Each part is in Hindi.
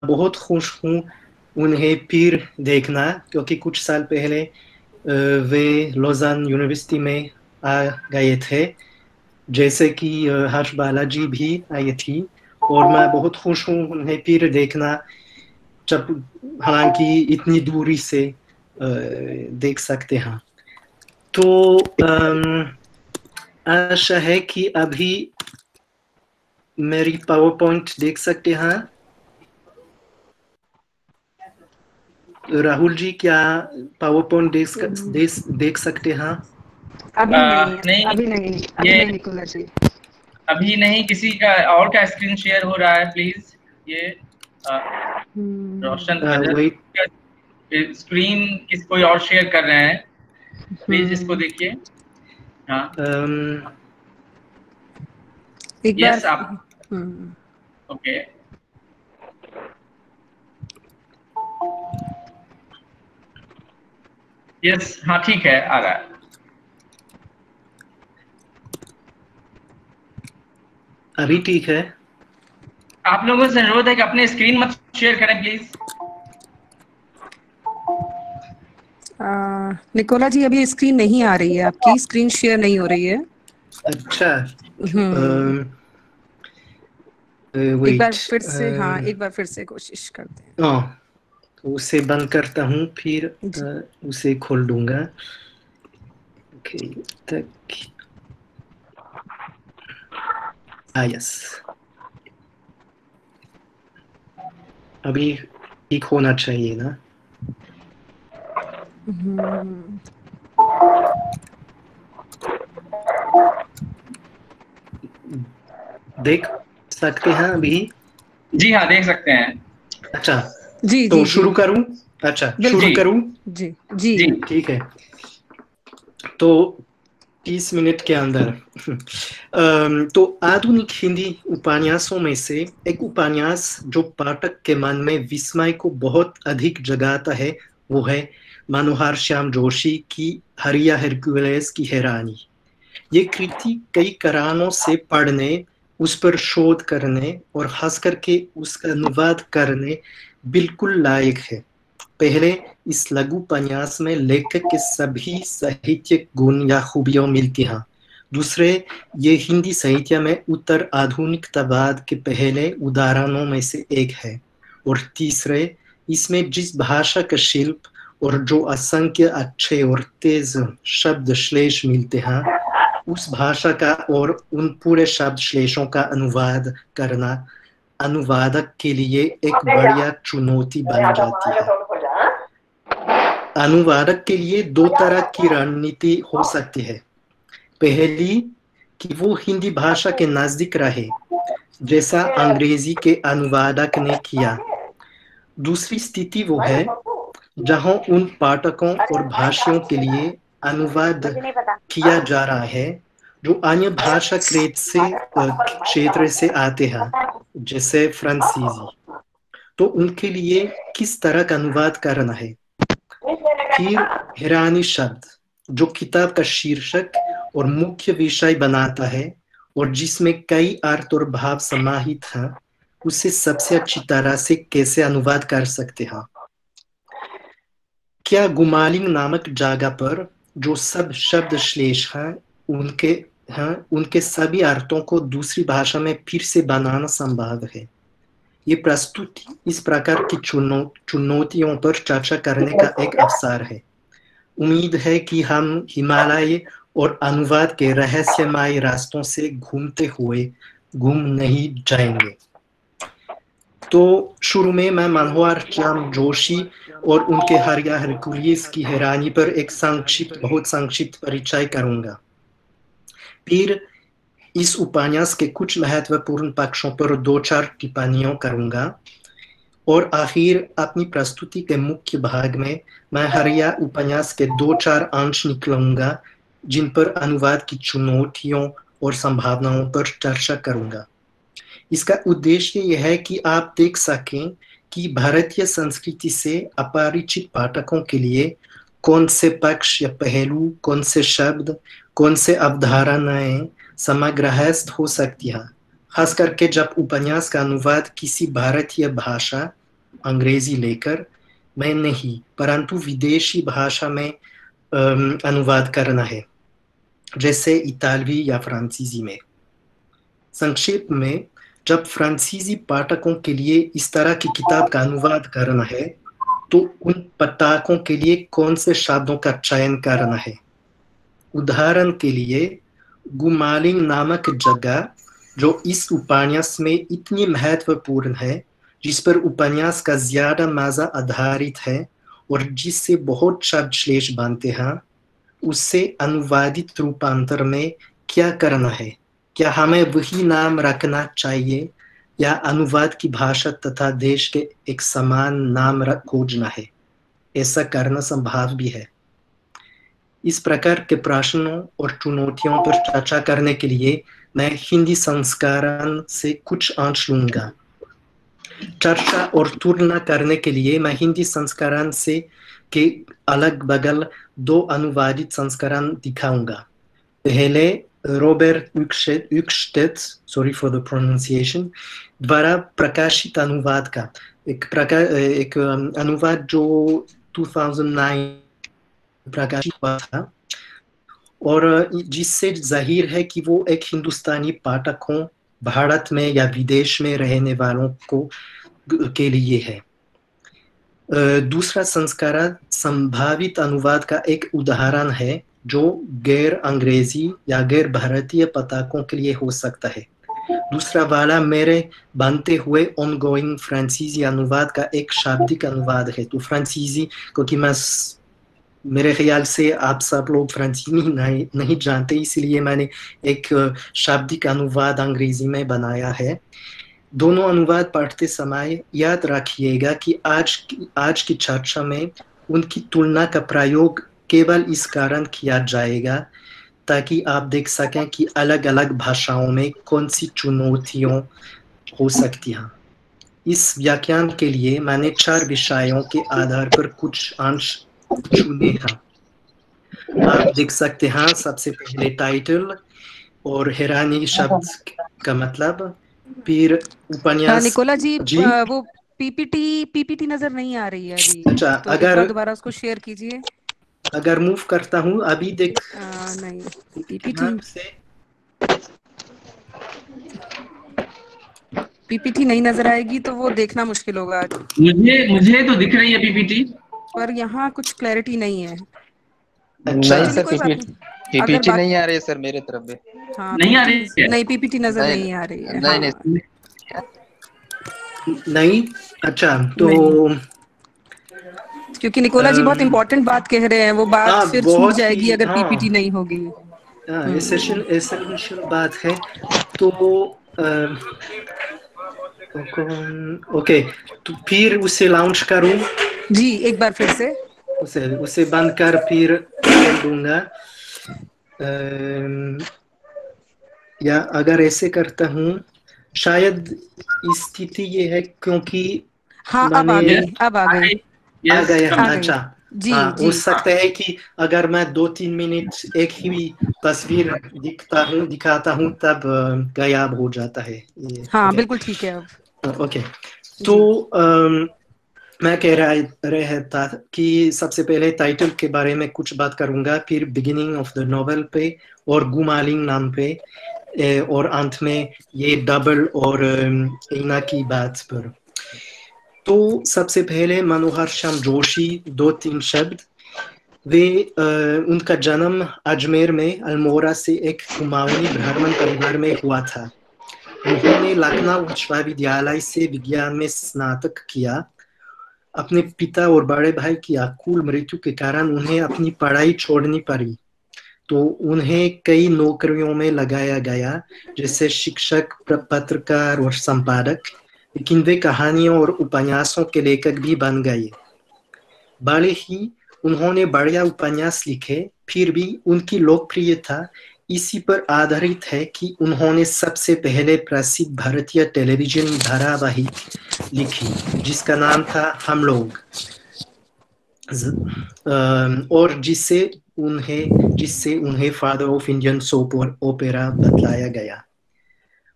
बहुत खुश हूँ उन्हें फिर देखना, क्योंकि कुछ साल पहले वे लोजान यूनिवर्सिटी में आ गए थे, जैसे कि हर्ष बालाजी भी आई थी। और मैं बहुत खुश हूँ उन्हें फिर देखना, जब हालांकि इतनी दूरी से देख सकते हैं। तो आशा है कि अभी मेरी पावर पॉइंट देख सकते हैं। राहुल जी, क्या पावर पॉइंट देख सकते हैं? अभी नहीं, नहीं, अभी नहीं, अभी ये नहीं निकोला जी। अभी नहीं। किसी का और का स्क्रीन शेयर हो रहा है प्लीज। ये रोशन वही स्क्रीन किस कोई और शेयर कर रहे हैं, प्लीज इसको देखिए। हाँ, एक बार। यस आप ओके। यस, हाँ ठीक है, आ रहा है। अभी ठीक है। आप लोगों से अनुरोध है कि अपने स्क्रीन मत शेयर करें प्लीज। निकोला जी, अभी स्क्रीन नहीं आ रही है, आपकी स्क्रीन शेयर नहीं हो रही है। अच्छा। एक बार वेट। फिर से, हाँ, एक बार फिर से कोशिश करते हैं। तो उसे बंद करता हूँ, फिर उसे खोल दूंगा। ओके, तक यस, अभी ठीक होना चाहिए ना? देख सकते हैं अभी? जी हाँ, देख सकते हैं। अच्छा, जी तो जी शुरू जी, करूं? अच्छा, शुरू जी करूं? जी जी जी। ठीक है। तो 30 मिनट के अंदर तो आधुनिक हिंदी उपन्यासों में से एक उपन्यास जो पाठक के मन में विस्मय को बहुत अधिक जगाता है, वो है मनोहर श्याम जोशी की हरिया हरक्यूलिस की हैरानी। ये कृति कई कारणों से पढ़ने, उस पर शोध करने और खास करके उसका अनुवाद करने बिल्कुल लायक है। पहले, इस लघु उपन्यास में लेखक के सभी साहित्यिक गुण या खूबियां मिलती हैं। दूसरे, ये हिंदी साहित्य में उत्तर आधुनिकतावाद के पहले उदाहरणों में से एक है। और तीसरे, इसमें जिस भाषा का शिल्प और जो असंख्य अच्छे और तेज शब्द श्लेष मिलते हैं, उस भाषा का और उन पूरे शब्द श्लेषों का अनुवाद करना अनुवादक के लिए एक बढ़िया चुनौती बन जाती है। अनुवादक के लिए दो तरह की रणनीति हो सकती है। पहली, कि वो हिंदी भाषा के नजदीक रहे, जैसा अंग्रेजी के अनुवादक ने किया। दूसरी स्थिति वो है जहां उन पाठकों और भाषियों के लिए अनुवाद किया जा रहा है जो अन्य भाषा क्षेत्र से आते हैं, जैसे फ्रांसीसी। तो उनके लिए किस तरह का अनुवाद करना है। फिर हैरानी शब्द, जो किताब का शीर्षक और मुख्य विषय बनाता है और जिसमें कई अर्थ और भाव समाहित हैं, उसे सबसे अच्छी तरह से कैसे अनुवाद कर सकते हैं। क्या गुमालिंग नामक जगह पर जो सब शब्द श्लेष उनके सभी अर्थों को दूसरी भाषा में फिर से बनाना संभव है? ये प्रस्तुति इस प्रकार की चुनौतियों पर चर्चा करने का एक अवसर है। उम्मीद है कि हम हिमालय और अनुवाद के रहस्यमय रास्तों से घूमते हुए गुम नहीं जाएंगे। तो शुरू में मैं मनोहर श्याम जोशी और उनके हरिया हरक्यूलिस की हैरानी पर एक बहुत संक्षिप्त परिचय करूंगा। फिर इस उपन्यास के कुछ महत्वपूर्ण पक्षों पर 2-4 टिप्पणियां करूंगा और आखिर अपनी प्रस्तुति के मुख्य भाग में मैं हरिया उपन्यास के 2-4 अंश निकलूंगा, जिन पर अनुवाद की चुनौतियों और संभावनाओं पर चर्चा करूंगा। इसका उद्देश्य यह है कि आप देख सकें कि भारतीय संस्कृति से अपरिचित पाठकों के लिए कौन से पक्ष या पहलू, कौन से शब्द, कौन से अवधारणाएं समग्रहस्थ हो सकती हैं, खास करके जब उपन्यास का अनुवाद किसी भारतीय भाषा अंग्रेजी लेकर मैं नहीं, परंतु विदेशी भाषा में अनुवाद करना है, जैसे इतालवी या फ्रांसीसी में। संक्षेप में, जब फ्रांसीसी पाठकों के लिए इस तरह की किताब का अनुवाद करना है, तो उन पाठकों के लिए कौन से शब्दों का चयन करना है। उदाहरण के लिए, गुमालिंग नामक जगह जो इस उपन्यास में इतनी महत्वपूर्ण है, जिस पर उपन्यास का ज्यादा मजा आधारित है और जिससे बहुत शब्द श्लेष बनते हैं, उससे अनुवादित रूपांतर में क्या करना है। क्या हमें वही नाम रखना चाहिए या अनुवाद की भाषा तथा देश के एक समान नाम खोजना है? ऐसा करना संभव भी है। इस प्रकार के प्रश्नों और चुनौतियों पर चर्चा करने के लिए मैं हिंदी संस्करण से कुछ अंश लूंगा। चर्चा और तुलना करने के लिए मैं हिंदी संस्करण से के अलग बगल 2 अनुवादित संस्करण दिखाऊंगा। पहले रॉबर्ट उकस्टेट, सॉरी फॉर द प्रोनाउंसिएशन, द्वारा प्रकाशित अनुवाद का एक अनुवाद जो 2009 प्रकाशित हुआ था, और जिससे जाहिर है कि वो एक हिंदुस्तानी पाठकों, भारत में या विदेश में रहने वालों के लिए है। दूसरा संस्करण संभावित अनुवाद का एक उदाहरण है जो गैर अंग्रेजी या गैर भारतीय पाठकों के लिए हो सकता है। दूसरा वाला मेरे बनते हुए ऑनगोइंग फ्रांसीसी अनुवाद का एक शाब्दिक अनुवाद है। तो फ्रांसीसी, क्योंकि मेरे ख्याल से आप सब लोग फ्रांसीसी नहीं जानते, इसलिए मैंने एक शाब्दिक अनुवाद अंग्रेजी में बनाया है। दोनों अनुवाद पढ़ते समय याद रखिएगा कि आज की चर्चा में उनकी तुलना का प्रयोग केवल इस कारण किया जाएगा ताकि आप देख सकें कि अलग अलग भाषाओं में कौन सी चुनौतियां हो सकती हैं। इस व्याख्यान के लिए मैंने 4 विषयों के आधार पर कुछ अंश चुने हैं। आप देख सकते हैं, सबसे पहले टाइटल और हैरानी शब्द का मतलब, फिर उपन्यास। निकोला जी, वो पीपीटी नजर नहीं आ रही है अभी। अच्छा, तो अगर दोबारा उसको शेयर कीजिए। अगर मूव करता हूँ अभी देख नहीं, पीपीटी नहीं नजर आएगी तो वो देखना मुश्किल होगा। मुझे तो दिख रही है पीपीटी, पर यहाँ कुछ क्लैरिटी नहीं है। अच्छा, नहीं सर, पीपीटी नहीं आ रही है सर मेरे तरफ भी। हाँ, नहीं आ रही है? नहीं, पीपीटी नजर नहीं आ रही है। नहीं। अच्छा, तो क्योंकि निकोला जी बहुत इम्पोर्टेंट बात कह रहे हैं, वो बात फिर छूट जाएगी अगर पीपीटी नहीं होगी। एसेंशियल बात है। तो ओके, तो फिर उसे लॉन्च करूं जी एक बार फिर से, उसे बंद कर फिर खोल दूंगा, या अगर ऐसे करता हूं, शायद स्थिति ये है क्योंकि हाँ अब आ गई आ गया। अच्छा जी, हो सकता है कि अगर मैं 2-3 मिनट एक ही तस्वीर दिखाता हूँ तब गायब हो जाता है। हाँ बिल्कुल ठीक है अब। ओके, तो मैं कह रहा था कि सबसे पहले टाइटल के बारे में कुछ बात करूंगा, फिर बिगिनिंग ऑफ द नॉवेल पे और गुमालिंग नाम पे, और अंत में ये डबल और ईना की बात पर। तो सबसे पहले मनोहर श्याम जोशी, 2-3 शब्द। वे उनका जन्म अजमेर में अल्मोड़ा से एक कुमाऊनी ब्राह्मण परिवार में हुआ था। उन्होंने लखनऊ विश्वविद्यालय से विज्ञान में स्नातक किया। अपने पिता और बड़े भाई की अकाल मृत्यु के कारण उन्हें अपनी पढ़ाई छोड़नी पड़ी, तो उन्हें कई नौकरियों में लगाया गया, जैसे शिक्षक, पत्रकार और संपादक। लेकिन वे कहानियों और उपन्यासों के लेखक भी बन गए। भले ही उन्होंने बढ़िया उपन्यास लिखे, फिर भी उनकी लोकप्रियता इसी पर आधारित है कि उन्होंने सबसे पहले प्रसिद्ध भारतीय टेलीविजन धारावाहिक लिखी जिसका नाम था हम लोग, और जिससे उन्हें father of Indian soap opera बतलाया गया।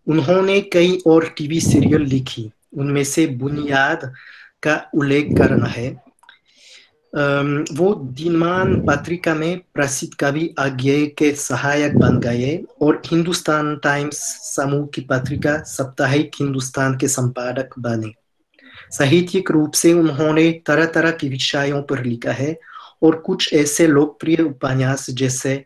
उन्होंने कई और टीवी सीरियल लिखी, उनमें से बुनियाद का उल्लेख करना है। वो दिनमान पत्रिका में प्रसिद्ध कवि अज्ञेय के सहायक बन गए और हिंदुस्तान टाइम्स समूह की पत्रिका साप्ताहिक हिंदुस्तान के संपादक बने। साहित्यिक रूप से उन्होंने तरह तरह के विषयों पर लिखा है और कुछ ऐसे लोकप्रिय उपन्यास जैसे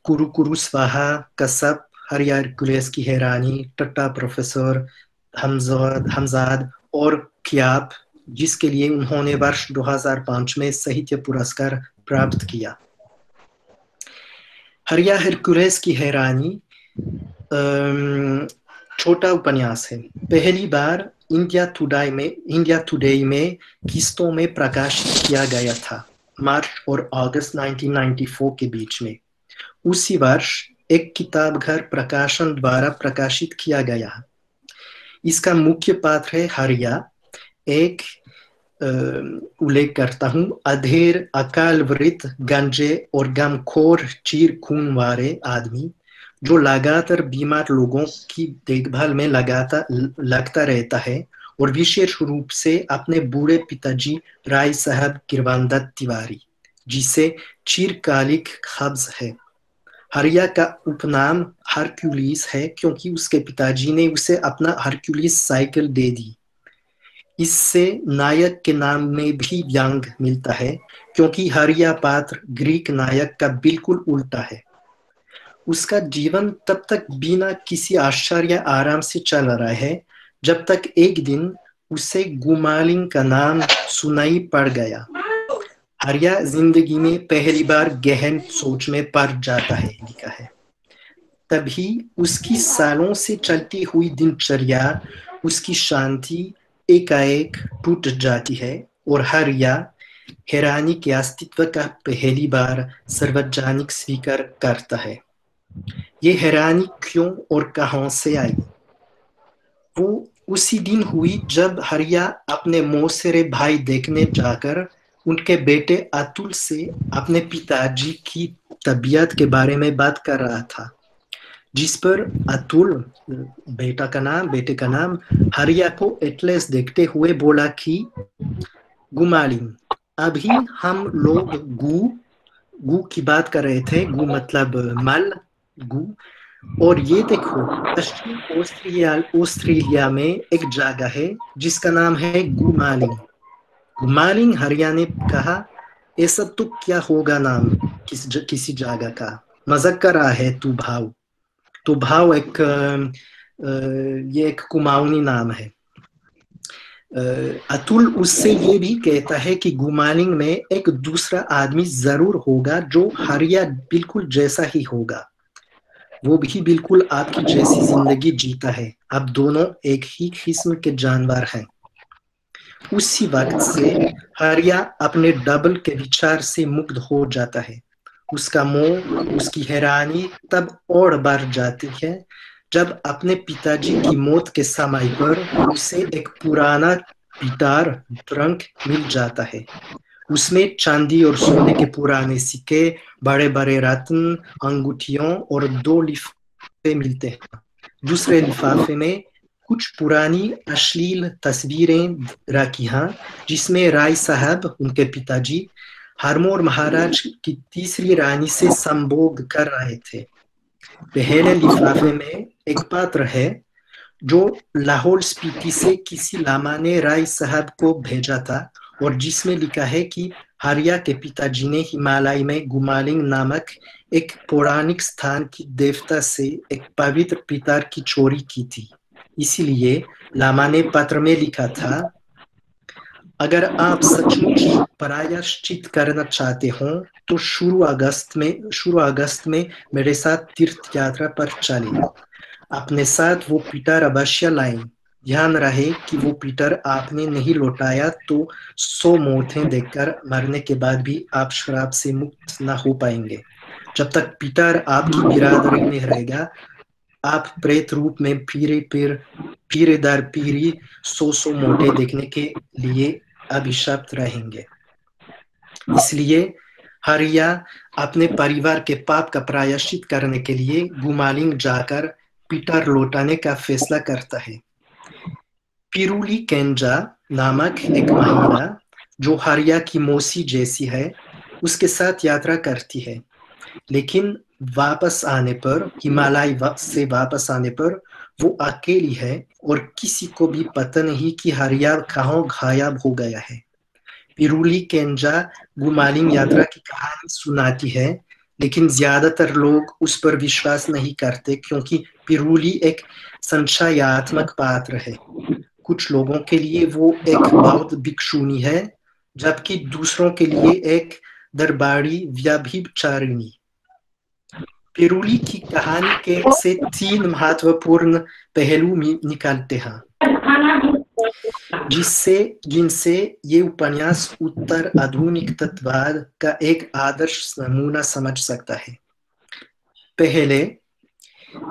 कुरु कुरु स्वाहा, कसब, हरकुलेस की हैरानी, टट्टा प्रोफेसर, हमजाद और ख्याब, जिसके लिए उन्होंने वर्ष 2005 में साहित्य पुरस्कार प्राप्त किया। हरकुलेस की हैरानी छोटा उपन्यास है। पहली बार इंडिया टुडे में किस्तों में प्रकाशित किया गया था, मार्च और अगस्त 1994 के बीच में। उसी वर्ष एक किताब घर प्रकाशन द्वारा प्रकाशित किया गया। इसका मुख्य पात्र है हरिया, एक उल्लेख करता हूँ, अधेर, अकाल वृद्ध, गंजे और गमखोर चीर खून वाले आदमी जो लगातार बीमार लोगों की देखभाल में लगता रहता है और विशेष रूप से अपने बूढ़े पिताजी राय साहब किरवानदत्त तिवारी, जिसे चिरकालिक कब्ज है। हरिया का उपनाम हरक्यूलिस है क्योंकि उसके पिताजी ने उसे अपना हरक्यूलिस साइकिल दे दी। इससे नायक के नाम में भी व्यंग मिलता है क्योंकि हरिया पात्र ग्रीक नायक का बिल्कुल उल्टा है। उसका जीवन तब तक बिना किसी आश्चर्य आराम से चल रहा है जब तक एक दिन उसे गुमालिन का नाम सुनाई पड़ गया। हरिया जिंदगी में पहली बार गहन सोच में पड़ जाता है, लिखा है। तभी उसकी सालों से चलती हुई दिनचर्या, उसकी शांति एकाएक टूट जाती है और हरिया हैरानी के अस्तित्व का पहली बार सार्वजनिक स्वीकार करता है। ये हैरानी क्यों और कहां से आई? वो उसी दिन हुई जब हरिया अपने मौसेरे भाई देखने जाकर उनके बेटे अतुल से अपने पिताजी की तबीयत के बारे में बात कर रहा था, जिस पर अतुल, बेटे का नाम हरिया को एटलस देखते हुए बोला कि गुमालिन, अभी हम लोग गु की बात कर रहे थे। गु मतलब मल, गु। और ये देखो, पश्चिम ऑस्ट्रेलिया में एक जगह है जिसका नाम है गुमालिन। गुमालिन, हरिया ने कहा, ये सब तो क्या होगा नाम किसी जगह का, मजाक कर रहा है तू भाव। तो भाव ये एक कुमाऊनी नाम है। अतुल उससे ये भी कहता है कि गुमालिन में एक दूसरा आदमी जरूर होगा जो हरिया बिल्कुल जैसा ही होगा। वो भी बिल्कुल आपकी जैसी जिंदगी जीता है। अब दोनों एक ही किस्म के जानवर हैं। उसी वक्त से हरिया अपने डबल के विचार से मुक्त हो जाता है। उसका मोह, उसकी हैरानी तब और बढ़ जाती है जब अपने पिताजी की मौत के समय पर उसे एक पुराना पिटार ट्रंक मिल जाता है। उसमें चांदी और सोने के पुराने सिक्के, बड़े बड़े रत्न, अंगूठियों और 2 लिफाफे मिलते हैं। दूसरे लिफाफे में कुछ पुरानी अश्लील तस्वीरें रखी हैं, जिसमें राय साहब, उनके पिताजी, हरमोर महाराज की तीसरी रानी से संभोग कर रहे थे। पहले लिफाफे में एक पत्र है जो लाहौल स्पीति से किसी लामा ने राय साहब को भेजा था और जिसमें लिखा है कि हरिया के पिताजी ने हिमालय में गुमालिन नामक एक पौराणिक स्थान की देवता से एक पवित्र पितर की चोरी की थी। इसीलिए लामा ने पत्र में लिखा था, अगर आप सचमुच प्रायश्चित करना चाहते हो तो शुरू अगस्त में मेरे साथ तीर्थ यात्रा पर चलें। अपने साथ वो पिटर अवश्य लाएं। ध्यान रहे कि वो पिटर आपने नहीं लौटाया तो 100 मौतें देखकर मरने के बाद भी आप शराब से मुक्त न हो पाएंगे। जब तक पिटर आपकी बिरादरी में रहेगा, आप प्रेत रूप में पीरे दर पीरी 100 मौतें देखने के लिए अभिशप्त रहेंगे। इसलिए हरिया अपने परिवार के पाप का प्रायश्चित करने के लिए गुमालिन जाकर पीटर लौटाने का फैसला करता है। पिरुली केंजा नामक एक महिला जो हरिया की मौसी जैसी है उसके साथ यात्रा करती है, लेकिन वापस आने पर हिमालय से वापस आने पर वो अकेली है और किसी को भी पता नहीं कि हरिया कहाँ गायब हो गया है। पिरुली केंजा गुमालिंग यात्रा की कहानी सुनाती है, लेकिन ज्यादातर लोग उस पर विश्वास नहीं करते क्योंकि पिरुली एक संशयात्मक पात्र है। कुछ लोगों के लिए वो एक बौद्ध भिक्षुनी है, जबकि दूसरों के लिए एक दरबारी व्यभिचारिणी। पिरुली की कहानी के से 3 महत्वपूर्ण पहलू निकलते हैं, जिनसे ये उपन्यास उत्तर आधुनिक तत्ववाद का एक आदर्श नमूना समझ सकता है। पहले,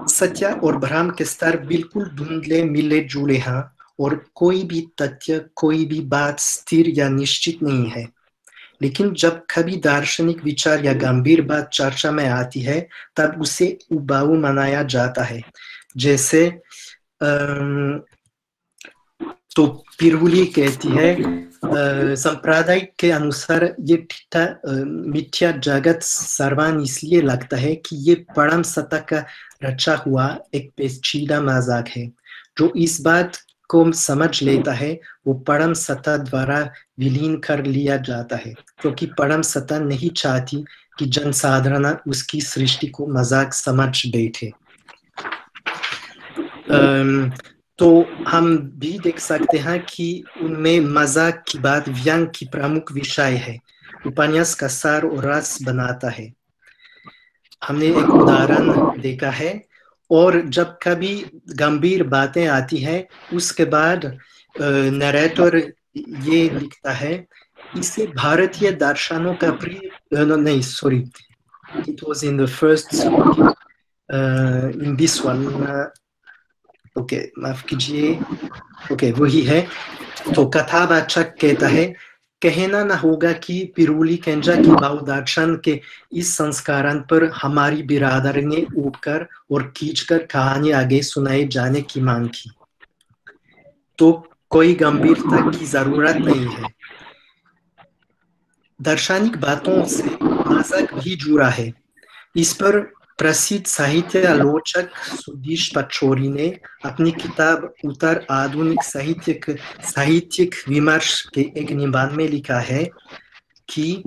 सत्य और भ्रम के स्तर बिल्कुल धुंधले मिले जुले हैं और कोई भी तथ्य, कोई भी बात स्थिर या निश्चित नहीं है। लेकिन जब कभी दार्शनिक विचार या गंभीर बात चर्चा में आती है तब उसे उबाऊ मनाया जाता है। जैसे तो पिरुली कहती है, संप्रदाय के अनुसार ये मिथ्या जगत सर्वान इसलिए लगता है कि ये परम सत्ता का रचा हुआ एक पेचीदा मजाक है। जो इस बात को समझ लेता है वो परम सत्ता द्वारा विलीन कर लिया जाता है, क्योंकि परम सत्ता नहीं चाहती कि जनसाधारण उसकी सृष्टि को मजाक समझ बैठे। तो हम भी देख सकते हैं कि उनमें मजाक की बात व्यंग की प्रमुख विषय है, उपन्यास का सार और रस बनाता है। हमने एक उदाहरण देखा है, और जब कभी गंभीर बातें आती है उसके बाद नरेटर ये लिखता है, इसे भारतीय दर्शनों का नहीं sorry, it was in the first in this one, okay माफ कीजिए, ओके वही है। तो कथावाचक कहता है, कहना न होगा कि पिरुली केंजा की बौद्ध दर्शन के इस संस्करण पर हमारी बिरादरी ने उठकर और खींचकर कहानी आगे सुनाए जाने की मांग की, तो कोई गंभीरता की जरूरत नहीं है। दार्शनिक बातों से मजाक भी जुड़ा है। इस पर प्रसिद्ध साहित्य आलोचक सुधीश पचौरी ने अपनी किताब उत्तर आधुनिक साहित्यिक विमर्श के एक निबंध में लिखा है कि,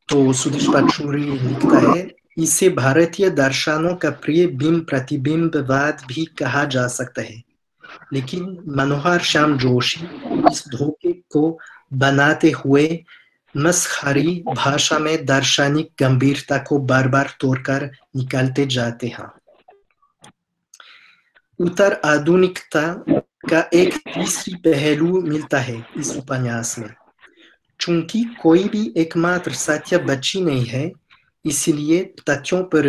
तो सुधीश पचौरी लिखता है, इसे भारतीय दर्शनों का प्रिय बिंब प्रतिबिंबवाद भी कहा जा सकता है, लेकिन मनोहर श्याम जोशी इस धोखे को बनाते हुए मसखरी भाषा में दार्शनिक गंभीरता को बार बार तोड़कर निकालते जाते हैं। उत्तर आधुनिकता का एक तीसरी पहलू मिलता है इस उपन्यास में। चूंकि कोई भी एकमात्र सत्य बची नहीं है, इसलिए तथ्यों पर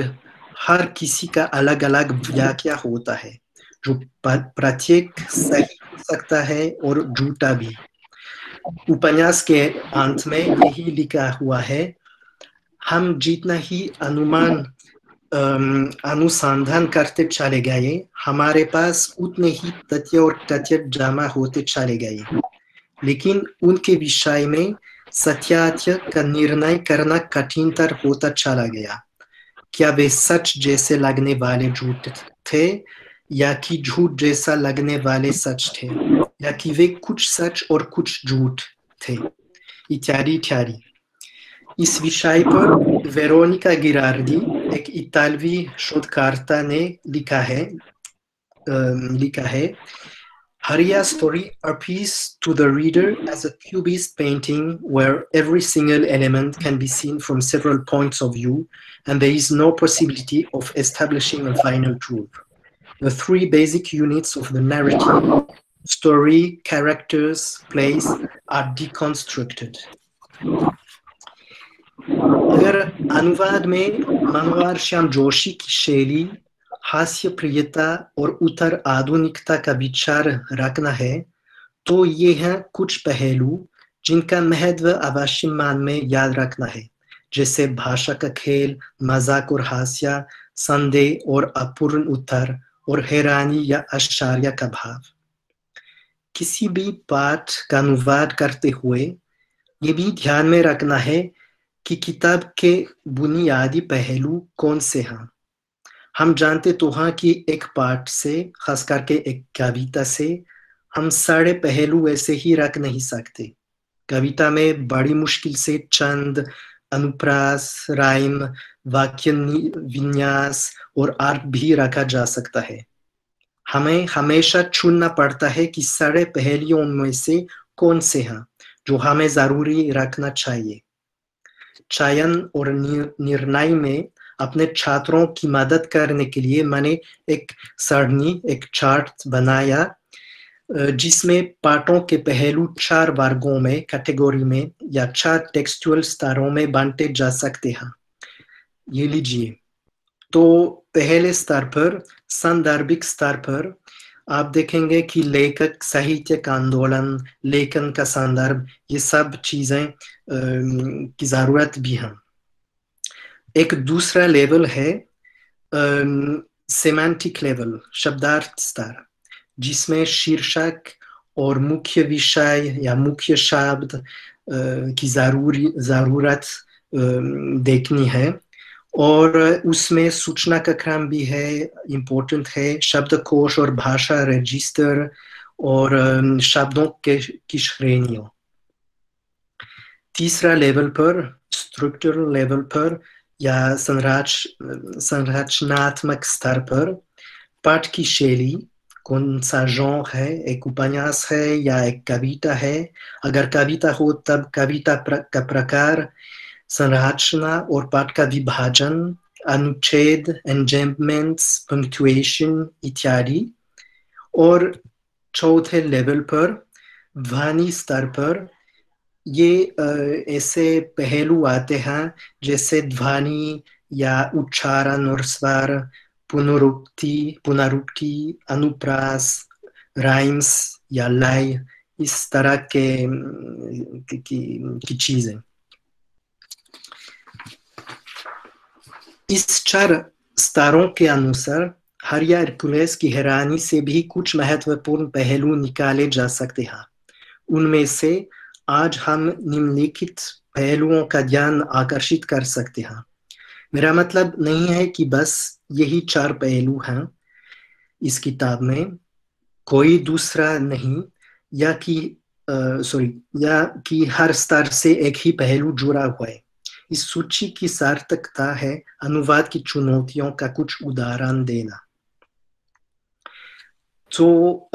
हर किसी का अलग अलग व्याख्या होता है, जो प्रत्येक सही हो सकता है और झूठा भी। उपन्यास के अंत में यही लिखा हुआ है, हम जितना ही अनुसंधान करते चले गए, हमारे पास उतने ही तथ्य और तथ्य जमा होते चले गए, लेकिन उनके विषय में सत्यात्य का निर्णय करना कठिनतर होता चला गया। क्या वे सच जैसे लगने वाले झूठ थे, या कि झूठ जैसा लगने वाले सच थे, या कि वे कुछ सच और कुछ झूठ थे, इत्यादि इत्यादि। इस विषय पर वेरोनिका गिरार्डी, एक इतालवी शोधकर्ता ने लिखा है, Haria's story appeals to the reader as a cubist painting where every single element can be seen from several points of view and there is no possibility of establishing a final truth. The 3 basic units of the narrative, story, characters, place, are deconstructed. अगर अनुवाद में मनोहर श्याम जोशी की शैली, हास्य प्रियता और उत्तर आधुनिकता का विचार रखना है, तो ये हैं कुछ पहलू जिनका महत्व अवश्य मन में याद रखना है, जैसे भाषा का खेल, मजाक और हास्य, संदेह और अपूर्ण उत्तर, और हैरानी या आश्चर्य का भाव। किसी भी पाठ का अनुवाद करते हुए ये भी ध्यान में रखना है कि किताब के बुनियादी पहलू कौन से हैं। हम जानते तो हैं कि एक पाठ से, खास करके एक कविता से, हम सारे पहलू ऐसे ही रख नहीं सकते। कविता में बड़ी मुश्किल से चंद अनुप्रास, राइम, वाक्य विन्यास और अर्थ भी रखा जा सकता है। हमें हमेशा चुनना पड़ता है कि सारे पहलुओं में से कौन से हैं जो हमें जरूरी रखना चाहिए। चयन और निर्णय में अपने छात्रों की मदद करने के लिए मैंने एक सरणी, एक चार्ट बनाया जिसमें पाठों के पहलू 4 वर्गों में, कैटेगरी में या 4 टेक्सचुअल स्तरों में बांटे जा सकते हैं। ये लीजिए। तो पहले स्तर पर, सांदर्भिक स्तर पर, आप देखेंगे कि लेखक, साहित्यिक आंदोलन, लेखन का संदर्भ, ये सब चीजें की जरूरत भी है। एक दूसरा लेवल है सेमांटिक लेवल, शब्दार्थ स्तर, जिसमें शीर्षक और मुख्य विषय या मुख्य शब्द की जरूरत देखनी है, और उसमें सूचना का क्रम भी है, इम्पोर्टेंट है, शब्दकोश और भाषा रजिस्टर और शब्दों की श्रेणियों। तीसरा लेवल पर, स्ट्रक्चरल लेवल पर या संरचनात्मक स्तर पर, पाठ की शैली, कौन सा जॉनर है, एक उपन्यास है या एक कविता है, अगर कविता हो तब कविता का प्रकार, संरचना और पाठ का विभाजन, अनुच्छेद, एंजेम्पमेंट्स, पंक्चुएशन इत्यादि। और चौथे लेवल पर, ध्वनि स्तर पर, ये ऐसे पहलू आते हैं जैसे ध्वनि या उच्चारण और स्वर, पुनरुक्ति, अनुप्रास, राइम्स या लय, इस तरह की चीजें। इस 4 स्तरों के अनुसार हर्कुलेस की हैरानी से भी कुछ महत्वपूर्ण पहलू निकाले जा सकते हैं। उनमें से आज हम निम्नलिखित पहलुओं का ध्यान आकर्षित कर सकते हैं। मेरा मतलब नहीं है कि बस यही 4 पहलू हैं इस किताब में, कोई दूसरा नहीं, या कि हर स्तर से एक ही पहलू जुड़ा हुआ है। इस सूची की सार्थकता है अनुवाद की चुनौतियों का कुछ उदाहरण देना। So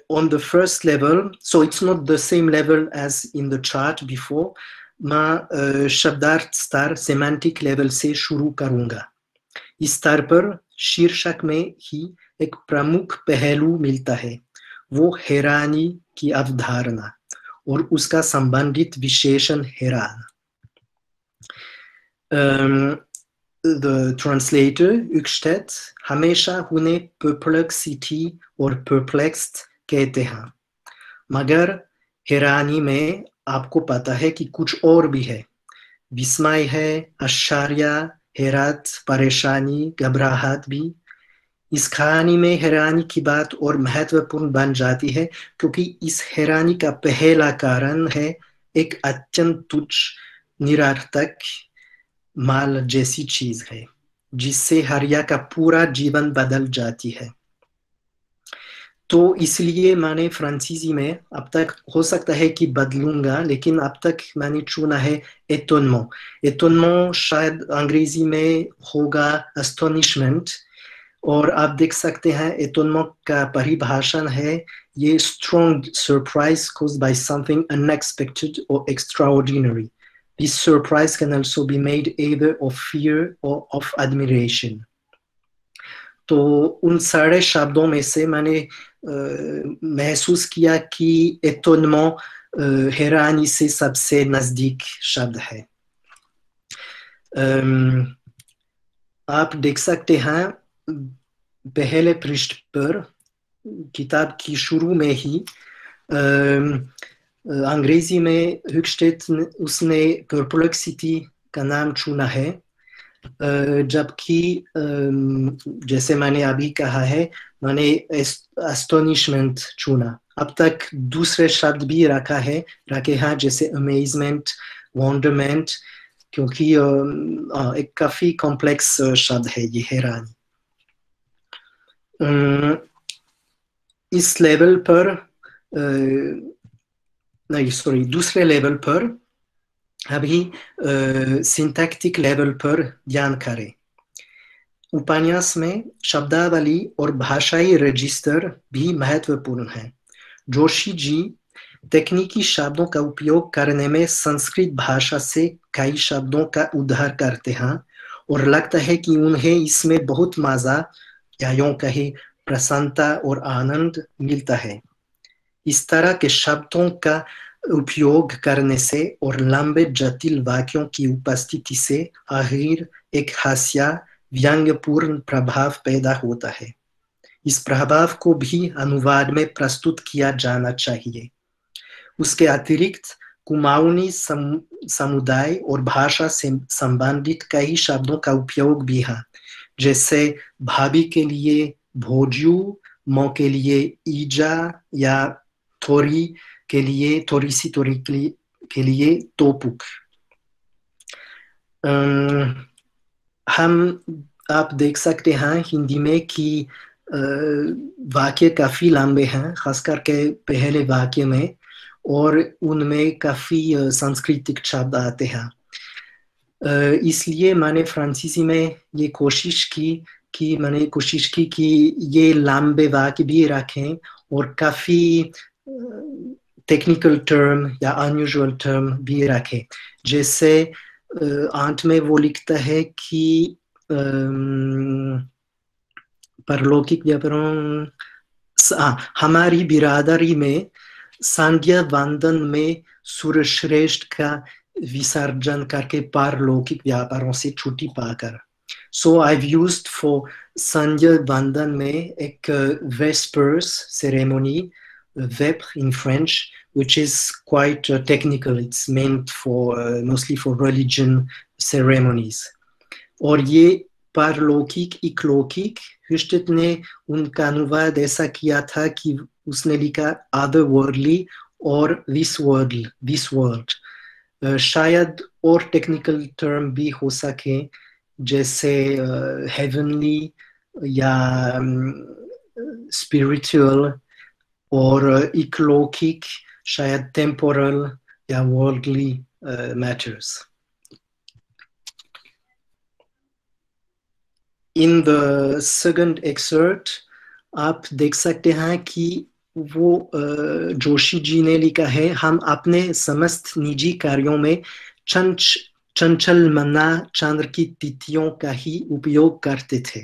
on the first level, so it's not the same level as in the chart before, मैं शब्दार्थ स्तर, सेमांटिक लेवल से शुरू करूंगा। इस स्तर पर शीर्षक में ही एक प्रमुख पहलू मिलता है, वो हैरानी की अवधारणा और उसका संबंधित विशेषण हैरान। The translator, Uckstedt, हमेशा उन्हें perplexity और perplexed कहते हैं, मगर हैरानी में आपको पता है कि कुछ और भी है। विस्मय है, आश्चर्य, हैरत, परेशानी, घबराहट भी। इस कहानी में हैरानी की बात और महत्वपूर्ण बन जाती है क्योंकि इस हैरानी का पहला कारण है एक अत्यंत तुच्छ, निरर्थक माल जैसी चीज है जिससे हरिया का पूरा जीवन बदल जाती है। तो इसलिए मैंने फ्रांसीसी में, अब तक हो सकता है कि बदलूंगा, लेकिन अब तक मैंने चुना है एटोनमेंट। एटोनमेंट शायद अंग्रेजी में होगा एस्टोनिशमेंट, और आप देख सकते हैं एटोनमेंट का परिभाषण है ये strong surprise caused by something unexpected or extraordinary. This surprise can also be made either of fear or of admiration. तो उन सारे शब्दों में से मैंने महसूस किया कि एटोनमेंट हैरानी से सबसे नजदीक शब्द है। आप देख सकते हैं पहले पृष्ठ पर, किताब की शुरू में ही अंग्रेजी में Uckstedt उसने perplexity का नाम चुना है, जबकि जैसे मैंने अभी कहा है, मैंने एस्टोनिशमेंट चुना। अब तक दूसरे शब्द भी रखे हैं, जैसे अमेजमेंट, वंडरमेंट, क्योंकि एक काफी कॉम्प्लेक्स शब्द है ये हैरानी। इस लेवल पर नहीं, सॉरी, दूसरे लेवल पर अभी सिंटैक्टिक लेवल पर ध्यान करें। उपन्यास में शब्दावली और भाषाई रजिस्टर भी महत्वपूर्ण है। जोशी जी तकनीकी शब्दों का उपयोग करने में संस्कृत भाषा से कई शब्दों का उद्धार करते हैं और लगता है कि उन्हें इसमें बहुत मजा या यूं कहे प्रसन्नता और आनंद मिलता है। इस तरह के शब्दों का उपयोग करने से और लंबे जटिल वाक्यों की उपस्थिति से आखिर एक हास्य व्यंग्यपूर्ण प्रभाव पैदा होता है। इस प्रभाव को भी अनुवाद में प्रस्तुत किया जाना चाहिए। उसके अतिरिक्त कुमाऊनी समुदाय और भाषा से संबंधित कई शब्दों का उपयोग भी है, जैसे भाभी के लिए भोजू, मौ के लिए ईजा या थोड़ी के लिए थोड़ी-सी थोड़ी के लिए तोपुक। आप देख सकते हैं हिंदी में कि वाक्य काफी लंबे हैं, खास करके पहले वाक्य में, और उनमें काफी सांस्कृतिक शब्द आते हैं। इसलिए मैंने फ्रांसीसी में ये कोशिश की कि ये लंबे वाक्य भी रखें और काफी टेक्निकल टर्म या अनयूजुअल टर्म भी रखें। जैसे अंत में वो लिखता है कि परलौकिक व्याकरण, हमारी बिरादरी में संध्या वंदन में सूर्यश्रेष्ठ का विसर्जन करके पारलौकिक व्यापारों से छुट्टी पाकर। So I've used for संध्या वंदन में एक Vespers ceremony, Vêpres in French, which is quite technical. It's meant for mostly for religion ceremonies. और ये पारलौकिक इकलौकिक, ह्युस्टेट ने उनका अनुवाद ऐसा किया था कि उसने लिखा otherworldly और this world। शायद और टेक्निकल टर्म भी हो सके, जैसे heavenly या spiritual, और इकलौकिक शायद temporal या worldly matters. In the second excerpt आप देख सकते हैं कि वो जोशी जी ने लिखा है, हम अपने समस्त निजी कार्यों में चंचल मन्ना चंद्र की तिथियों का ही उपयोग करते थे।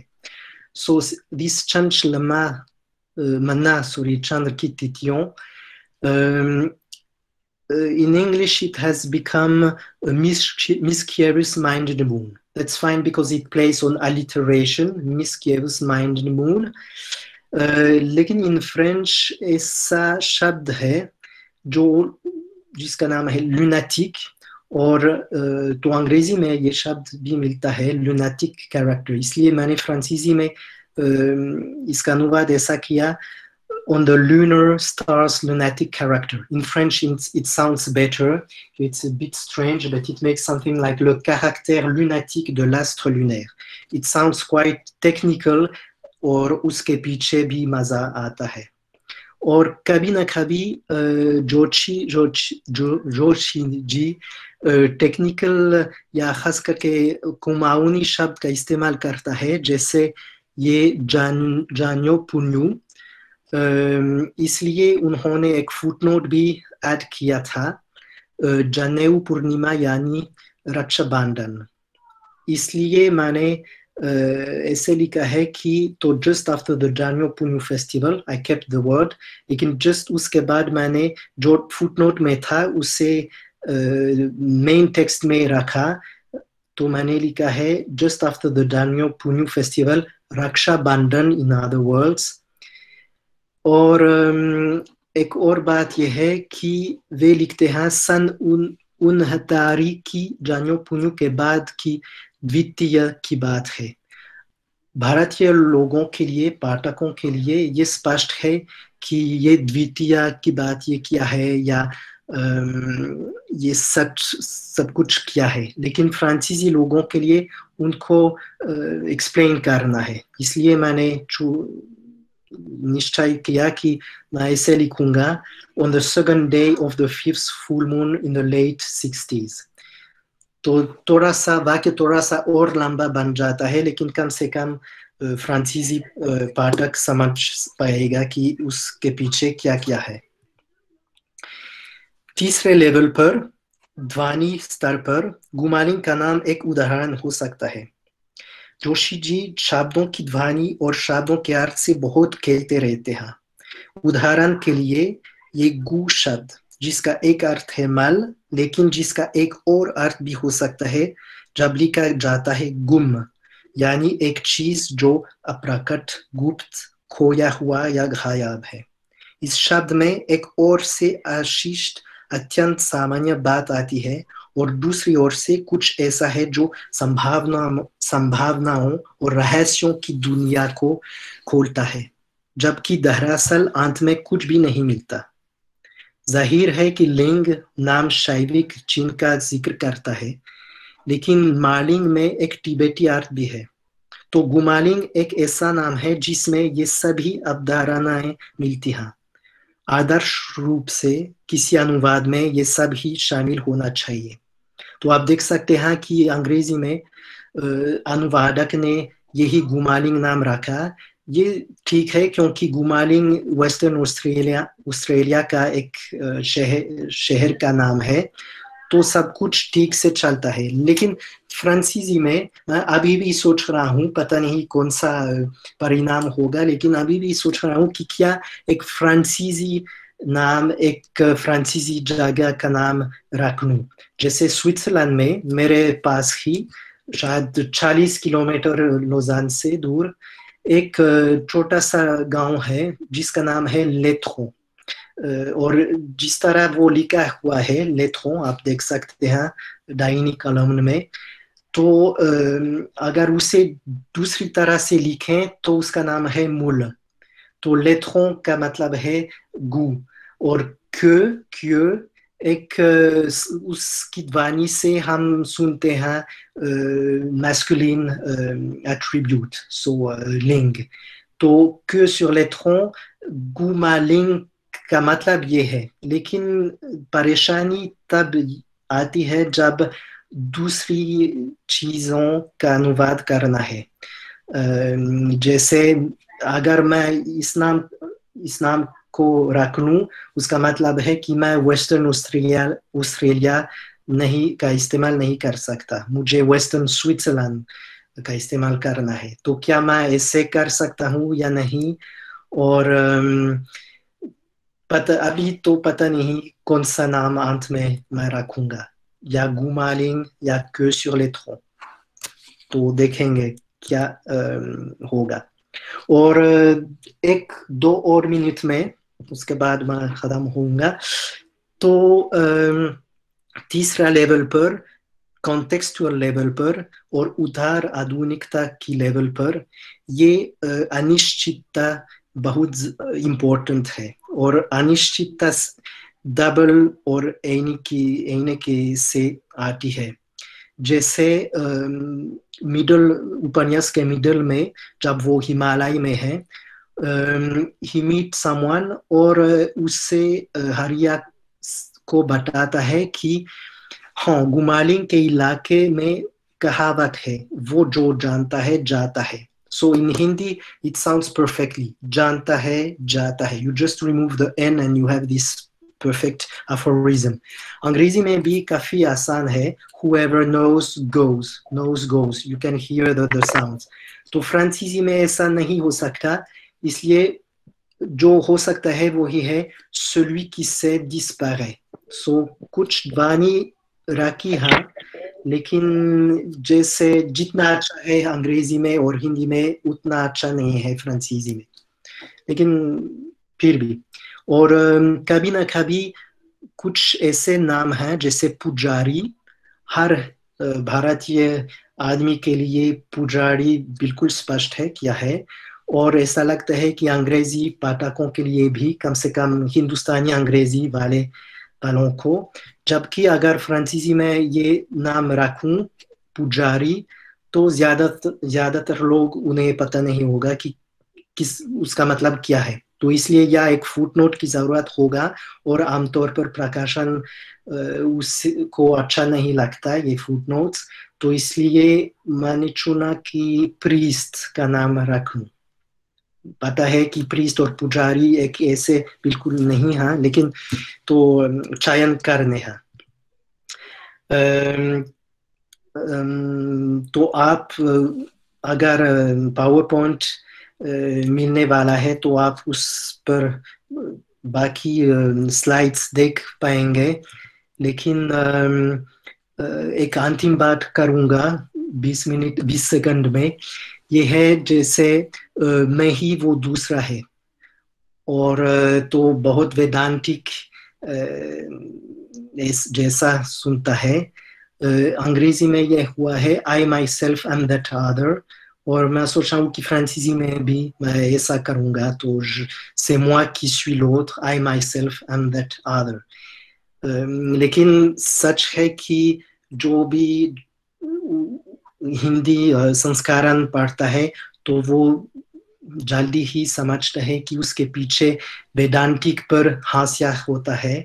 So this चंचल मन्ना चंद्र की तिथियों, in English it has become a mischievous minded moon. That's fine because it plays on alliteration, mischievous minded moon. लेकिन in French ऐसा शब्द है जिसका नाम है lunatic, और तो अंग्रेजी में ये शब्द भी मिलता है lunatic character। इसलिए मैंने फ्रांसीसी में इसका अनुवाद ऐसा किया, on the lunar star's lunatic character. In French it sounds better. It's a bit strange, but it makes something like le caractère lunatique de l'astre lunaire. It sounds quite technical, और उसके पीछे भी मजा आता है। और कभी न कभी जोशी जी टेक्निकल या खास करके कुमाऊनी शब्द का इस्तेमाल करता है, जैसे ये जान्यो पुन्यू। इसलिए उन्होंने एक फुटनोट भी ऐड किया था, जनेऊ पूर्णिमा यानी रक्षाबंधन। इसलिए मैंने ऐसे लिखा है कि तो just after the Janyo Punyu festival I kept the word, लेकिन जस्ट उसके बाद मैंने जो फुटनोट में था उसे मेन टेक्स्ट में रखा, तो मैंने लिखा है just after the Janyo Punyu festival Rakshabandhan in other words. और एक और बात यह है कि वे लिखते हैं सन 69 की जान्यो पुन्यू के बाद की द्वितीय की बात है। भारतीय लोगों के लिए, पाठकों के लिए ये स्पष्ट है कि ये द्वितीय की बात ये क्या है या ये सब कुछ क्या है, लेकिन फ्रांसीसी लोगों के लिए उनको एक्सप्लेन करना है। इसलिए मैंने निश्चय किया कि मैं ऐसे लिखूंगा, on the second day of the fifth full moon in the late 60s। तो थोड़ा सा वाक्य थोड़ा सा और लंबा बन जाता है, लेकिन कम से कम फ्रांसीसी पाठक समझ पाएगा कि उसके पीछे क्या क्या है। तीसरे लेवल पर, ध्वनि स्तर पर, गुमालिंग का नाम एक उदाहरण हो सकता है। जोशी जी शब्दों की ध्वनि और शब्दों के अर्थ से बहुत खेलते रहते हैं। उदाहरण के लिए ये गु शब्द, जिसका एक अर्थ है मल, लेकिन जिसका एक और अर्थ भी हो सकता है जब लिखा जाता है गुम, यानी एक चीज जो अप्रकट, गुप्त, खोया हुआ या गायब है। इस शब्द में एक ओर से अशिष्ट, अत्यंत सामान्य बात आती है और दूसरी ओर से कुछ ऐसा है जो संभावनाओं और रहस्यों की दुनिया को खोलता है, जबकि दरअसल अंत में कुछ भी नहीं मिलता। जाहिर है कि लिंग नाम शैविक चिन्ह का जिक्र करता है, लेकिन मालिंग में एक तिब्बती अर्थ भी है। तो गुमालिंग एक ऐसा नाम है जिसमें ये सभी अवधारणाएं मिलती हैं। आदर्श रूप से किसी अनुवाद में ये सब ही शामिल होना चाहिए। तो आप देख सकते हैं कि अंग्रेजी में अनुवादक ने यही गुमालिंग नाम रखा। ये ठीक है, क्योंकि गुमालिंग वेस्टर्न ऑस्ट्रेलिया का एक शहर का नाम है, तो सब कुछ ठीक से चलता है। लेकिन फ्रांसीसी में मैं अभी भी सोच रहा हूँ, पता नहीं कौन सा परिणाम होगा, लेकिन अभी भी सोच रहा हूँ कि क्या एक फ्रांसीसी नाम एक फ्रांसीसी जगह का नाम रख लूं। जैसे स्विट्जरलैंड में मेरे पास ही शायद 40 किलोमीटर लोजान से दूर एक छोटा सा गांव है जिसका नाम है लेथ्रो, और जिस तरह वो लिखा हुआ है लेथ्रो, आप देख सकते हैं दाहिनी कॉलम में, तो अगर उसे दूसरी तरह से लिखें तो उसका नाम है मूल। तो लेथ्रो का मतलब है गु, और क्यू एक उसकी ध्वनि से हम सुनते हैं मैस्कुलिन एट्रीब्यूट, सो लिंग। तो क्यू sur लेथ्रो, गुमालिंग का मतलब ये है। लेकिन परेशानी तब आती है जब दूसरी चीजों का अनुवाद करना है। जैसे अगर मैं इस नाम को रख लूं, उसका मतलब है कि मैं वेस्टर्न ऑस्ट्रेलिया का इस्तेमाल नहीं कर सकता, मुझे वेस्टर्न स्विट्जरलैंड का इस्तेमाल करना है। तो क्या मैं ऐसे कर सकता हूँ या नहीं, और अभी तो पता नहीं कौन सा नाम अंत में मैं रखूंगा, या गुमालिंग या क्यू sur लेथ्रो। तो देखेंगे क्या होगा। और 1-2 और मिनट में, उसके बाद मैं खत्म होऊंगा। तो तीसरा लेवल पर, कॉन्टेक्सचुअल लेवल पर और उदार आधुनिकता की लेवल पर, ये अनिश्चितता बहुत इम्पोर्टेंट है। और अनिश्चितता डबल और एने के से आती है। जैसे मिडल उपन्यास के मिडल में जब वो हिमालय में है, ही मीट समवन और उससे हरिया को बताता है कि हाँ, गुमालिंग के इलाके में कहावत है, वो जो जानता है जाता है। So in Hindi it sounds perfectly, जानता है जाता है, you just remove the n and you have this perfect aphorism. अंग्रेजी में भी काफी आसान है, whoever knows goes, you can hear the sounds. तो फ्रांसीसी में ऐसा नहीं हो सकता, इसलिए जो हो सकता है वही है celui qui sait disparaît. So कुछ ध्वनि रखी है, लेकिन जैसे जितना अच्छा है अंग्रेजी में और हिंदी में उतना अच्छा नहीं है फ्रांसीसी में, लेकिन फिर भी। और कभी ना कभी कुछ ऐसे नाम हैं जैसे पुजारी, हर भारतीय आदमी के लिए पुजारी बिल्कुल स्पष्ट है क्या है, और ऐसा लगता है कि अंग्रेजी पाठकों के लिए भी, कम से कम हिंदुस्तानी अंग्रेजी वालों को, जबकि अगर फ्रांसीसी में ये नाम रखूं पुजारी तो ज्यादातर लोग उन्हें पता नहीं होगा कि किस उसका मतलब क्या है। तो इसलिए यह एक फुटनोट की जरूरत होगा, और आमतौर पर प्रकाशन उसको अच्छा नहीं लगता ये फुटनोट्स, तो इसलिए मैंने चुना कि प्रीस्ट का नाम रखूं। पता है कि प्रीस्ट और पुजारी एक ऐसे बिल्कुल नहीं है, लेकिन तो चयन करने हैं। तो आप अगर पावर पॉइंट मिलने वाला है तो आप उस पर बाकी स्लाइड्स देख पाएंगे, लेकिन एक अंतिम बात करूंगा 20 सेकंड में। ये है जैसे मैं ही वो दूसरा है, और तो बहुत वेदांतिक जैसा सुनता है। अंग्रेजी में यह हुआ है I myself am that other, और मैं सोच रहा हूँ कि फ्रांसीसी में भी मैं ऐसा करूंगा, तो c'est moi qui suis l'autre, I myself am that other। लेकिन सच है कि जो भी हिंदी संस्करण पढ़ता है तो वो जल्दी ही समझता है कि उसके पीछे वेदांतिक पर हास्य होता है,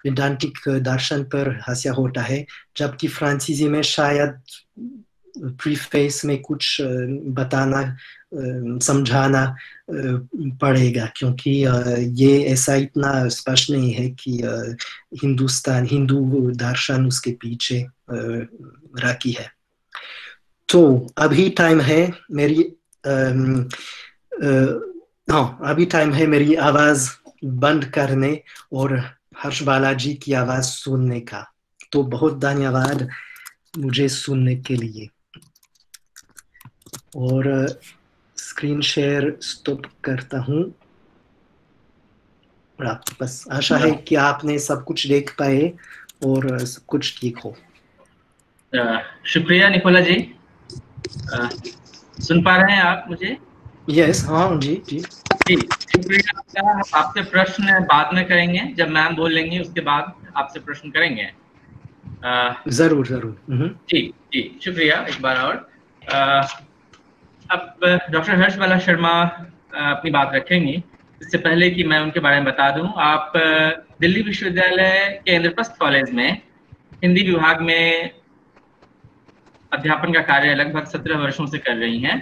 वेदांतिक दर्शन पर हास्य होता है, जबकि फ्रांसीसी में शायद प्रीफेस में कुछ बताना समझाना पड़ेगा, क्योंकि ये ऐसा इतना स्पष्ट नहीं है कि हिंदू दर्शन उसके पीछे रखी है। तो अभी टाइम है मेरी अभी टाइम है मेरी आवाज बंद करने और हर्ष बालाजी की आवाज सुनने का। तो बहुत धन्यवाद मुझे सुनने के लिए, और स्क्रीन शेयर स्टॉप करता हूँ। बस आशा है कि आपने सब कुछ देख पाए और सब कुछ ठीक हो। शुक्रिया निकोला जी। सुन पा रहे हैं आप मुझे? यस, हाँ जी जी जी, शुक्रिया आपका। आपसे प्रश्न बाद में करेंगे, जब मैम बोल लेंगी उसके बाद आपसे प्रश्न करेंगे। जरूर जरूर। जी जी, शुक्रिया एक बार और। अब डॉक्टर हर्ष बाला शर्मा अपनी बात रखेंगी। इससे पहले कि मैं उनके बारे में बता दूं, आप दिल्ली विश्वविद्यालय के इंद्रप्रस्थ कॉलेज में हिंदी विभाग में अध्यापन का कार्य लगभग 17 वर्षों से कर रही हैं।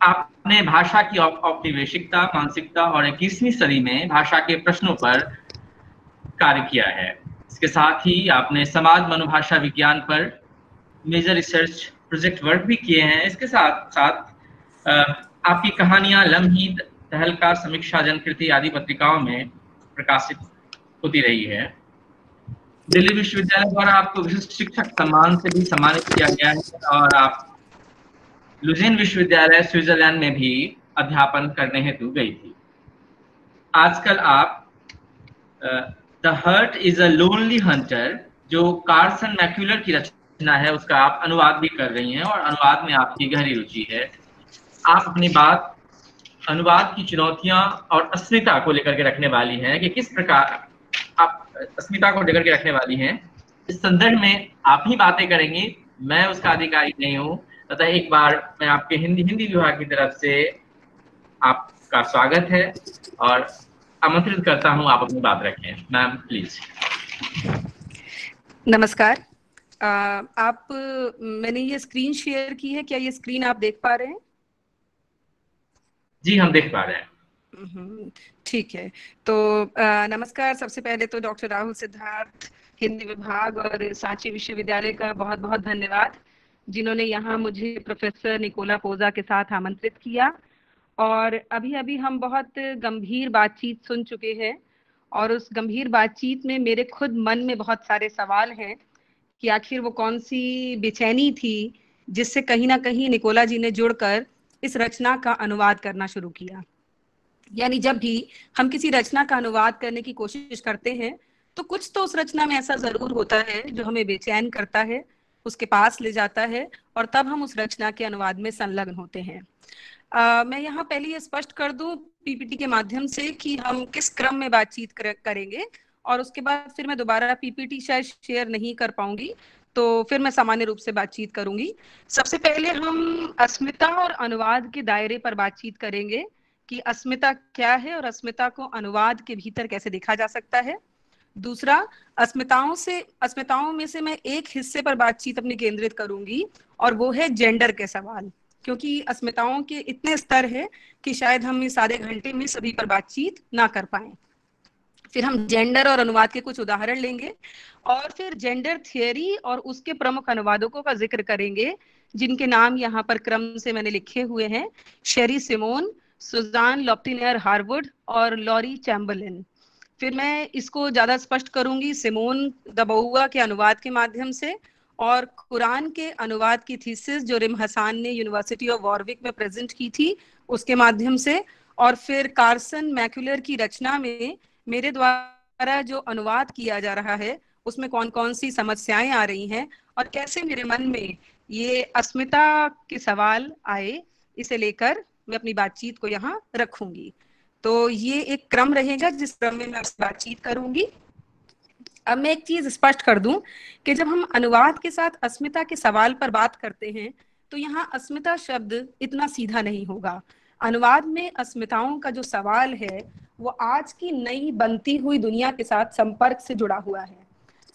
आपने भाषा की औपनिवेशिकता, मानसिकता और 21वीं सदी में भाषा के प्रश्नों पर कार्य किया है। इसके साथ ही आपने समाज मनोभाषा विज्ञान पर मेजर रिसर्च प्रोजेक्ट वर्क भी किए हैं। इसके साथ साथ आपकी कहानियां लम्ही, तहलका, समीक्षा, जनकृति आदि पत्रिकाओं में प्रकाशित होती रही है। दिल्ली विश्वविद्यालय द्वारा आपको विशिष्ट शिक्षक सम्मान से भी सम्मानित किया गया है, और आप लुज़ेन विश्वविद्यालय स्विट्जरलैंड में भी अध्यापन करने हेतु गई थी। आजकल आप the heart is a lonely hunter, जो कार्सन मैक्यूलर की रचना है, उसका आप अनुवाद भी कर रही हैं, और अनुवाद में आपकी गहरी रुचि है। आप अपनी बात अनुवाद की चुनौतियां और अस्मिता को लेकर के रखने वाली हैं, कि किस प्रकार आप अस्मिता को लेकर के रखने वाली हैं। इस संदर्भ में आप ही बातें करेंगी, मैं उसका अधिकारी नहीं हूँ। तथा एक बार मैं आपके हिंदी विभाग की तरफ से आपका स्वागत है और आमंत्रित करता हूं, आप अपनी बात रखें। Ma'am please. नमस्कार। मैंने ये स्क्रीन शेयर की है, क्या ये स्क्रीन आप देख पा रहे हैं? जी हम देख पा रहे हैं। ठीक है। तो नमस्कार। सबसे पहले तो डॉक्टर राहुल सिद्धार्थ हिंदी विभाग और सांची विश्वविद्यालय का बहुत बहुत धन्यवाद, जिन्होंने यहाँ मुझे प्रोफेसर निकोला पोजा के साथ आमंत्रित किया। और अभी अभी हम बहुत गंभीर बातचीत सुन चुके हैं, और उस गंभीर बातचीत में मेरे खुद मन में बहुत सारे सवाल हैं कि आखिर वो कौन सी बेचैनी थी जिससे कहीं ना कहीं निकोला जी ने जुड़कर इस रचना का अनुवाद करना शुरू किया। यानी जब भी हम किसी रचना का अनुवाद करने की कोशिश करते हैं तो कुछ तो उस रचना में ऐसा जरूर होता है जो हमें बेचैन करता है, उसके पास ले जाता है और तब हम उस रचना के अनुवाद में संलग्न होते हैं। मैं यहाँ पहले ये स्पष्ट कर दूं पीपीटी के माध्यम से कि हम किस क्रम में बातचीत करेंगे, और उसके बाद फिर मैं दोबारा पीपीटी शायद शेयर नहीं कर पाऊंगी, तो फिर मैं सामान्य रूप से बातचीत करूंगी। सबसे पहले हम अस्मिता और अनुवाद के दायरे पर बातचीत करेंगे कि अस्मिता क्या है और अस्मिता को अनुवाद के भीतर कैसे देखा जा सकता है। दूसरा, अस्मिताओं में से मैं एक हिस्से पर बातचीत अपनी केंद्रित करूंगी और वो है जेंडर के सवाल, क्योंकि अस्मिताओं के इतने स्तर है कि शायद हम इस आधे घंटे में सभी पर बातचीत ना कर पाए। फिर हम जेंडर और अनुवाद के कुछ उदाहरण लेंगे और फिर जेंडर थियरी और उसके प्रमुख अनुवादकों का जिक्र करेंगे, जिनके नाम यहाँ पर क्रम से मैंने लिखे हुए हैं: शेरी सिमोन, सुजान लॉप्टिनियर हार्वुड और लॉरी चैम्बरलिन। फिर मैं इसको ज्यादा स्पष्ट करूंगी सिमोन द बहुआ के अनुवाद के माध्यम से, और कुरान के अनुवाद की थीसिस जो रिम हसान ने यूनिवर्सिटी ऑफ वॉरविक में प्रेजेंट की थी उसके माध्यम से, और फिर कार्सन मैक्यूलर की रचना में मेरे द्वारा जो अनुवाद किया जा रहा है उसमें कौन कौन सी समस्याएं आ रही हैं और कैसे मेरे मन में ये अस्मिता के सवाल आए, इसे लेकर मैं अपनी बातचीत को यहाँ रखूंगी। तो ये एक क्रम रहेगा जिस क्रम में मैं आपसे बातचीत करूंगी। अब मैं एक चीज स्पष्ट कर दूं कि जब हम अनुवाद के साथ अस्मिता के सवाल पर बात करते हैं तो यहाँ अस्मिता शब्द इतना सीधा नहीं होगा। अनुवाद में अस्मिताओं का जो सवाल है वो आज की नई बनती हुई दुनिया के साथ संपर्क से जुड़ा हुआ है।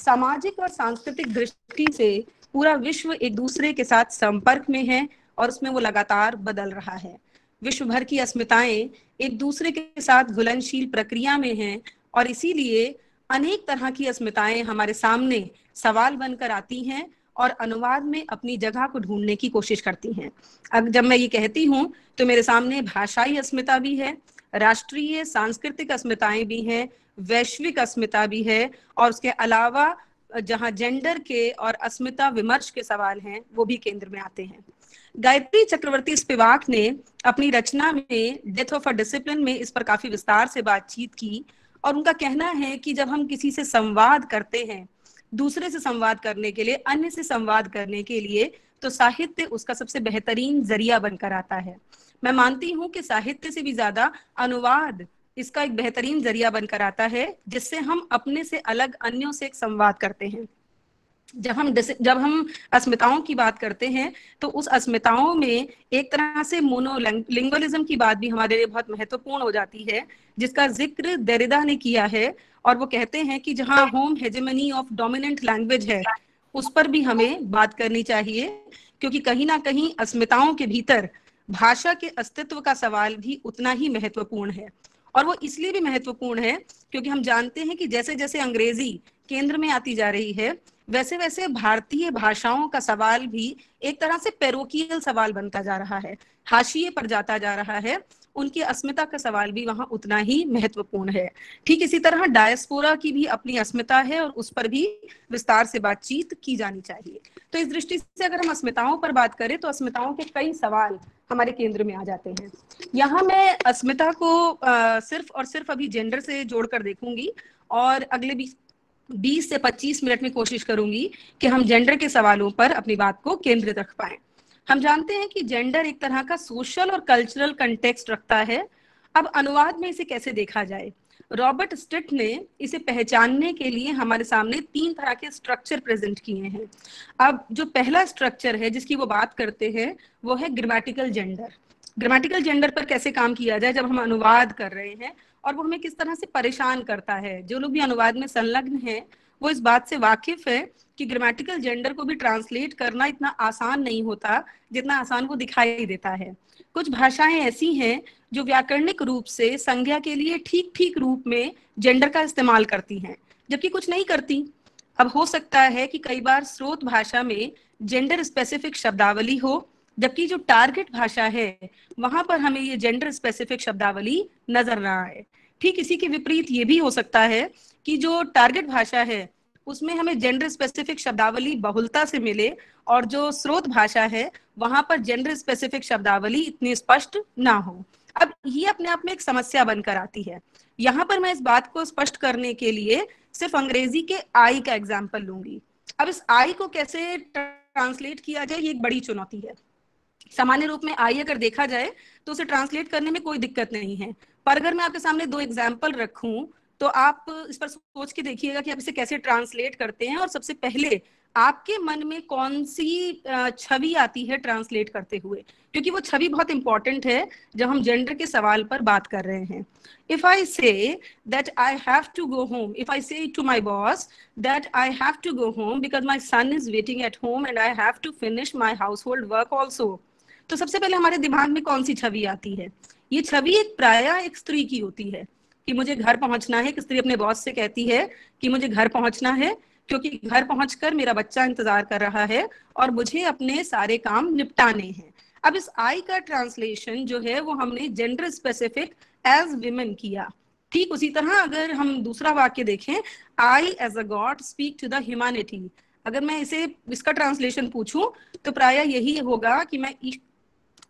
सामाजिक और सांस्कृतिक दृष्टि से पूरा विश्व एक दूसरे के साथ संपर्क में है और उसमें वो लगातार बदल रहा है। विश्व भर की अस्मिताएं एक दूसरे के साथ घुलनशील प्रक्रिया में हैं और इसीलिए अनेक तरह की अस्मिताएं हमारे सामने सवाल बनकर आती हैं और अनुवाद में अपनी जगह को ढूंढने की कोशिश करती हैं। अब जब मैं ये कहती हूँ तो मेरे सामने भाषाई अस्मिता भी है, राष्ट्रीय सांस्कृतिक अस्मिताएं भी हैं, वैश्विक अस्मिता भी है, और उसके अलावा जहाँ जेंडर के और अस्मिता विमर्श के सवाल हैं वो भी केंद्र में आते हैं। गायत्री चक्रवर्ती स्पिवाक ने अपनी रचना में डेथ ऑफ अ डिसिप्लिन में इस पर काफी विस्तार से बातचीत की और उनका कहना है कि जब हम किसी से संवाद करते हैं, दूसरे से संवाद करने के लिए, अन्य से संवाद करने के लिए, तो साहित्य उसका सबसे बेहतरीन जरिया बनकर आता है। मैं मानती हूँ कि साहित्य से भी ज्यादा अनुवाद इसका एक बेहतरीन जरिया बनकर आता है जिससे हम अपने से अलग अन्यों से एक संवाद करते हैं। जब हम अस्मिताओं की बात करते हैं तो उस अस्मिताओं में एक तरह से मोनोलिंगुअलिज्म की बात भी हमारे लिए बहुत महत्वपूर्ण हो जाती है, जिसका जिक्र देरिदा ने किया है, और वो कहते हैं कि जहां home hegemony of dominant language है उस पर भी हमें बात करनी चाहिए, क्योंकि कहीं ना कहीं अस्मिताओं के भीतर भाषा के अस्तित्व का सवाल भी उतना ही महत्वपूर्ण है। और वो इसलिए भी महत्वपूर्ण है क्योंकि हम जानते हैं कि जैसे जैसे अंग्रेजी केंद्र में आती जा रही है वैसे वैसे भारतीय भाषाओं का सवाल भी एक तरह से पैरोकियल सवाल बनता जा रहा है, हाशिए पर जाता जा रहा है। उनकी अस्मिता का सवाल भी वहां उतना ही महत्वपूर्ण है। ठीक इसी तरह डायस्पोरा की भी अपनी अस्मिता है और उस पर भी विस्तार से बातचीत की जानी चाहिए। तो इस दृष्टि से अगर हम अस्मिताओं पर बात करें तो अस्मिताओं के कई सवाल हमारे केंद्र में आ जाते हैं। यहाँ मैं अस्मिता को सिर्फ और सिर्फ अभी जेंडर से जोड़कर देखूंगी और अगले 20 से 25 मिनट में कोशिश करूंगी कि हम जेंडर के सवालों पर अपनी बात को केंद्रित रख पाएं। हम जानते हैं कि जेंडर एक तरह का सोशल और कल्चरल कंटेक्स्ट रखता है। अब अनुवाद में इसे कैसे देखा जाए? रॉबर्ट स्टिट ने इसे पहचानने के लिए हमारे सामने 3 तरह के स्ट्रक्चर प्रेजेंट किए हैं। अब जो पहला स्ट्रक्चर है जिसकी वो बात करते हैं वो है ग्रामेटिकल जेंडर। ग्रामेटिकल जेंडर पर कैसे काम किया जाए जब हम अनुवाद कर रहे हैं, और वो हमें किस तरह से परेशान करता है। जो लोग भी अनुवाद में संलग्न हैं वो इस बात से वाकिफ है कि ग्रामेटिकल जेंडर को भी ट्रांसलेट करना इतना आसान नहीं होता जितना आसान वो दिखाई देता है। कुछ भाषाएं ऐसी हैं जो व्याकरणिक रूप से संज्ञा के लिए ठीक ठीक रूप में जेंडर का इस्तेमाल करती हैं, जबकि कुछ नहीं करती। अब हो सकता है कि कई बार स्रोत भाषा में जेंडर स्पेसिफिक शब्दावली हो, जबकि जो टारगेट भाषा है वहां पर हमें ये जेंडर स्पेसिफिक शब्दावली नजर ना आए। ठीक इसी के विपरीत ये भी हो सकता है कि जो टारगेट भाषा है उसमें हमें जेंडर स्पेसिफिक शब्दावली बहुलता से मिले और जो स्रोत भाषा है वहां पर जेंडर स्पेसिफिक शब्दावली इतनी स्पष्ट ना हो। अब ये अपने आप में एक समस्या बनकर आती है। यहाँ पर मैं इस बात को स्पष्ट करने के लिए सिर्फ अंग्रेजी के आई का एग्जाम्पल लूंगी। अब इस आई को कैसे ट्रांसलेट किया जाए, ये एक बड़ी चुनौती है। सामान्य रूप में आई अगर देखा जाए तो उसे ट्रांसलेट करने में कोई दिक्कत नहीं है, पर अगर मैं आपके सामने दो एग्जाम्पल रखूं तो आप इस पर सोच के देखिएगा कि आप इसे कैसे ट्रांसलेट करते हैं, और सबसे पहले आपके मन में कौन सी छवि आती है ट्रांसलेट करते हुए, क्योंकि वो छवि बहुत इंपॉर्टेंट है जब हम जेंडर के सवाल पर बात कर रहे हैं। If I say that I have to go home, if I say to my boss that I have to go home because my son is waiting at home and I have to finish my household work also, तो सबसे पहले हमारे दिमाग में कौन सी छवि आती है? ये छवि प्रायः एक स्त्री की होती है कि मुझे घर पहुंचना है। एक स्त्री अपने बॉस से कहती है कि मुझे घर पहुंचना है क्योंकि घर पहुंचकर मेरा बच्चा इंतजार कर रहा है और मुझे अपने सारे काम निपटाने हैं। अब इस आई का ट्रांसलेशन जो है वो हमने जेंडर स्पेसिफिक एज विमेन किया। ठीक उसी तरह अगर हम दूसरा वाक्य देखें, I as a god speak to the humanity, अगर मैं इसका ट्रांसलेशन पूछूं तो प्रायः यही होगा कि मैं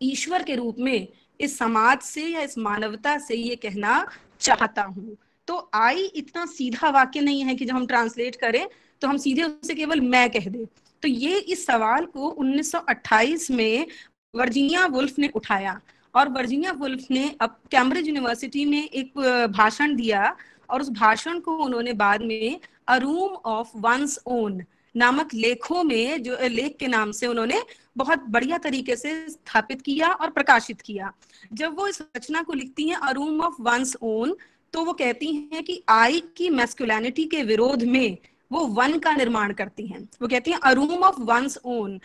ईश्वर के रूप में इस समाज से या इस मानवता से ये कहना चाहता हूं। तो आई इतना सीधा वाक्य नहीं है कि जब हम ट्रांसलेट करें तो हम सीधे उसे केवल मैं कह दें। तो ये इस सवाल को 1928 में वर्जीनिया वुल्फ ने उठाया, और वर्जीनिया वुल्फ ने अब कैम्ब्रिज यूनिवर्सिटी में एक भाषण दिया, और उस भाषण को उन्होंने बाद में अ रूम ऑफ वंस ओन नामक लेखों में, जो लेख के नाम से उन्होंने बहुत बढ़िया तरीके से स्थापित किया और प्रकाशित किया। जब वो इस रचना को लिखती हैं अ रूम ऑफ वंस ओन, तो वो कहती हैं कि आई की मैस्कुलिनिटी के विरोध में वो वन का निर्माण करती हैं। वो कहती हैं अ रूम ऑफ वंस ओन।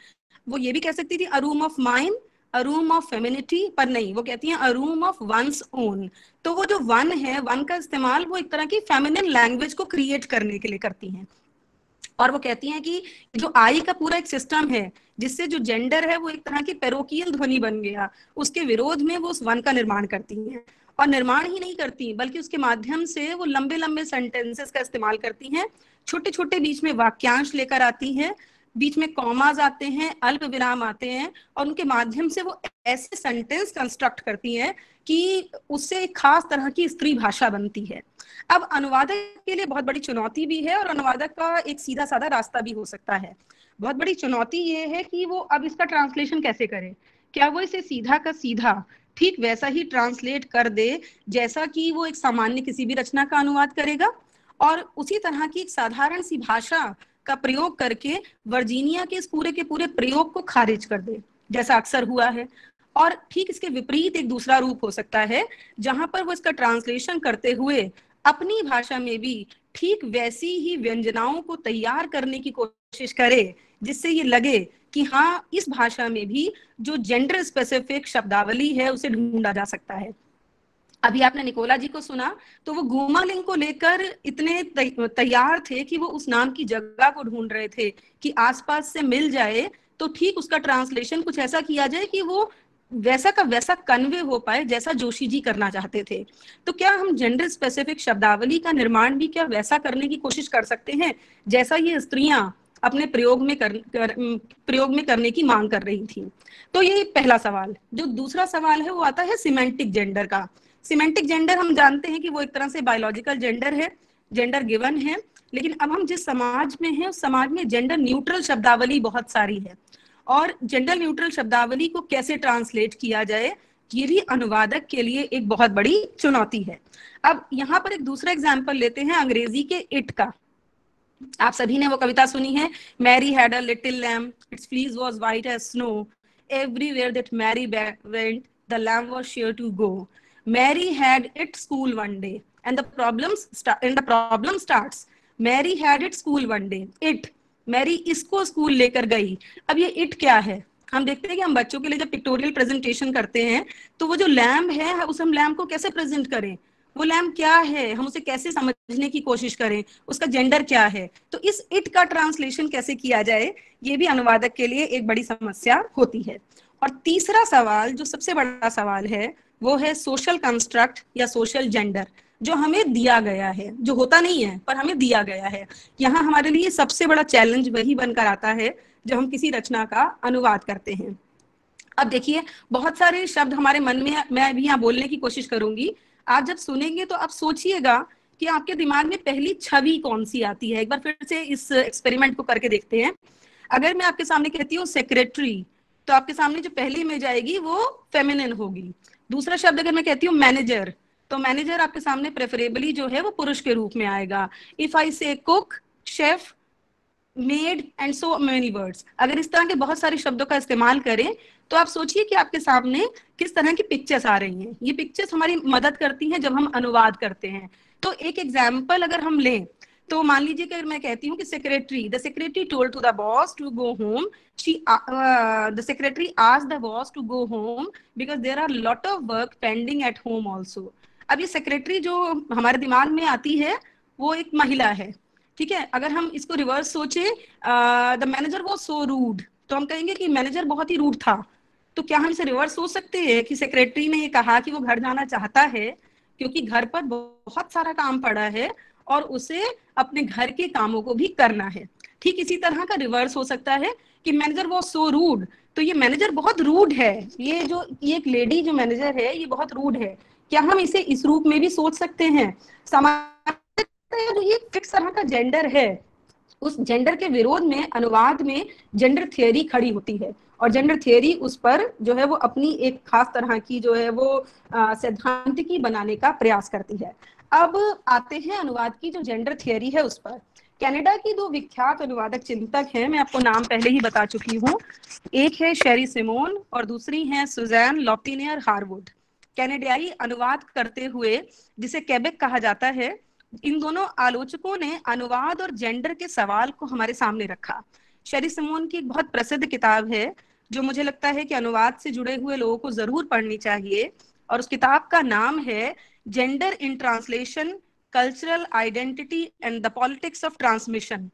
वो ये भी कह सकती थी अ room of mind, a room of femininity, पर नहीं, वो कहती हैं अ रूम ऑफ वंस ओन। तो वो जो वन है, वन का इस्तेमाल वो एक तरह की फेमिनिन लैंग्वेज को क्रिएट करने के लिए करती हैं। और वो कहती हैं कि जो आई का पूरा एक सिस्टम है जिससे जो जेंडर है वो एक तरह की पेरोकियल ध्वनि बन गया, उसके विरोध में वो उस वन का निर्माण करती हैं। और निर्माण ही नहीं करती बल्कि उसके माध्यम से वो लंबे लंबे सेंटेंसेस का इस्तेमाल करती हैं, छोटे छोटे बीच में वाक्यांश लेकर आती हैं, बीच में कॉमाज आते हैं, अल्प विराम आते हैं, और उनके माध्यम से वो ऐसे सेंटेंस कंस्ट्रक्ट करती हैं कि उससे एक खास तरह की स्त्री भाषा बनती है। अब अनुवादक के लिए बहुत बड़ी चुनौती भी है, और अनुवादक का एक सीधा साधा रास्ता भी हो सकता है। बहुत बड़ी चुनौती ये है कि वो अब इसका ट्रांसलेशन कैसे करे। क्या वो इसे सीधा का सीधा ठीक वैसा ही ट्रांसलेट कर दे जैसा कि वो एक सामान्य किसी भी रचना का अनुवाद करेगा, और उसी तरह की एक साधारण सी भाषा का प्रयोग करके वर्जीनिया के इस पूरे के पूरे प्रयोग को खारिज कर दे, जैसा अक्सर हुआ है। और ठीक इसके विपरीत एक दूसरा रूप हो सकता है जहां पर वो इसका ट्रांसलेशन करते हुए अपनी भाषा में भी ठीक वैसी ही व्यंजनाओं को तैयार करने की कोशिश करे जिससे ये लगे कि हाँ, इस भाषा में भी जो जेंडर स्पेसिफिक शब्दावली है उसे ढूंढा जा सकता है। अभी आपने निकोला जी को सुना तो वो गूमालिंग को लेकर इतने तैयार थे कि वो उस नाम की जगह को ढूंढ रहे थे कि आसपास से मिल जाए तो ठीक उसका ट्रांसलेशन कुछ ऐसा किया जाए कि वो वैसा का वैसा कन्वे हो पाए जैसा जोशी जी करना चाहते थे। तो क्या हम जेंडर स्पेसिफिक शब्दावली का निर्माण भी क्या वैसा करने की कोशिश कर सकते हैं जैसा ये स्त्रियां अपने प्रयोग में करने की मांग कर रही थी? तो ये पहला सवाल। जो दूसरा सवाल है वो आता है सिमेंटिक जेंडर का। सिमेंटिक जेंडर हम जानते हैं कि वो एक तरह से बायोलॉजिकल जेंडर है, जेंडर गिवन है, लेकिन अब हम जिस समाज में हैं उस समाज में जेंडर न्यूट्रल शब्दावली बहुत सारी है, और जेंडर न्यूट्रल शब्दावली को कैसे ट्रांसलेट किया जाए ये भी अनुवादक के लिए एक बहुत बड़ी चुनौती है। अब यहाँ पर एक दूसरा एग्जाम्पल लेते हैं अंग्रेजी के इट का। आप सभी ने वो कविता सुनी है, Mary had a little lamb, its fleece was white as snow, everywhere that Mary went the lamb was sure to go, Mary had it school one day and the problem starts, Mary had it school one day, it Mary इसको स्कूल लेकर गई। अब ये इट क्या है? हम देखते हैं कि हम बच्चों के लिए जब पिक्टोरियल प्रेजेंटेशन करते हैं तो वो जो लैम्ब है उस हम लैम्ब को कैसे प्रेजेंट करें, वो लैम्ब क्या है, हम उसे कैसे समझने की कोशिश करें, उसका जेंडर क्या है। तो इस इट का ट्रांसलेशन कैसे किया जाए ये भी अनुवादक के लिए एक बड़ी समस्या होती है। और तीसरा सवाल जो सबसे बड़ा सवाल है वो है सोशल कंस्ट्रक्ट या सोशल जेंडर, जो हमें दिया गया है, जो होता नहीं है पर हमें दिया गया है। यहाँ हमारे लिए सबसे बड़ा चैलेंज वही बनकर आता है जब हम किसी रचना का अनुवाद करते हैं। अब देखिए बहुत सारे शब्द हमारे मन में, मैं अभी यहाँ बोलने की कोशिश करूंगी, आप जब सुनेंगे तो आप सोचिएगा कि आपके दिमाग में पहली छवि कौन सी आती है। एक बार फिर से इस एक्सपेरिमेंट को करके देखते हैं। अगर मैं आपके सामने कहती हूँ सेक्रेटरी, तो आपके सामने जो पहली इमेज आएगी वो फेमिनिन होगी। दूसरा शब्द अगर मैं कहती हूँ मैनेजर, तो मैनेजर आपके सामने प्रेफरेबली जो है वो पुरुष के रूप में आएगा। इफ आई से cook, chef, made and so many words, अगर इस तरह के बहुत सारे शब्दों का इस्तेमाल करें तो आप सोचिए कि आपके सामने किस तरह की पिक्चर्स आ रही हैं। ये पिक्चर्स हमारी मदद करती हैं जब हम अनुवाद करते हैं। तो एक एग्जाम्पल अगर हम लें तो मान लीजिए कि अगर मैं कहती हूँ कि secretary, the secretary told to the boss to go home, the secretary asked the boss to go home because there are lot of work pending at home also. अब ये सेक्रेटरी जो हमारे दिमाग में आती है वो एक महिला है, ठीक है। अगर हम इसको रिवर्स सोचे, the manager was so rude, तो हम कहेंगे कि मैनेजर बहुत ही रूड था। तो क्या हम इसे रिवर्स सोच सकते हैं कि सेक्रेटरी ने ये कहा कि वो घर जाना चाहता है क्योंकि घर पर बहुत सारा काम पड़ा है और उसे अपने घर के कामों को भी करना है। ठीक इसी तरह का रिवर्स हो सकता है कि मैनेजर वाज सो रूड, तो ये मैनेजर बहुत रूड है, ये एक लेडी जो मैनेजर है ये बहुत रूड है। क्या हम इसे इस रूप में भी सोच सकते हैं? जो ये फिक्स तरह का जेंडर है, उस जेंडर के विरोध में अनुवाद में जेंडर थियरी खड़ी होती है और जेंडर थियरी उस पर जो है वो अपनी एक खास तरह की जो है वो सैद्धांतिकी बनाने का प्रयास करती है। अब आते हैं अनुवाद की जो जेंडर थियरी है उस पर। कनाडा की दो विख्यात अनुवादक चिंतक हैं, मैं आपको नाम पहले ही बता चुकी हूँ। एक है शेरी सिमोन और दूसरी है सुजैन लॉपिनियर हारवुड। कनाडाई अनुवाद करते हुए जिसे केबेक कहा जाता है, इन दोनों आलोचकों ने अनुवाद और जेंडर के सवाल को हमारे सामने रखा। शेरी सिमोन की एक बहुत प्रसिद्ध किताब है जो मुझे लगता है कि अनुवाद से जुड़े हुए लोगों को जरूर पढ़नी चाहिए, और उस किताब का नाम है gender in translation, cultural identity and the politics of transmission,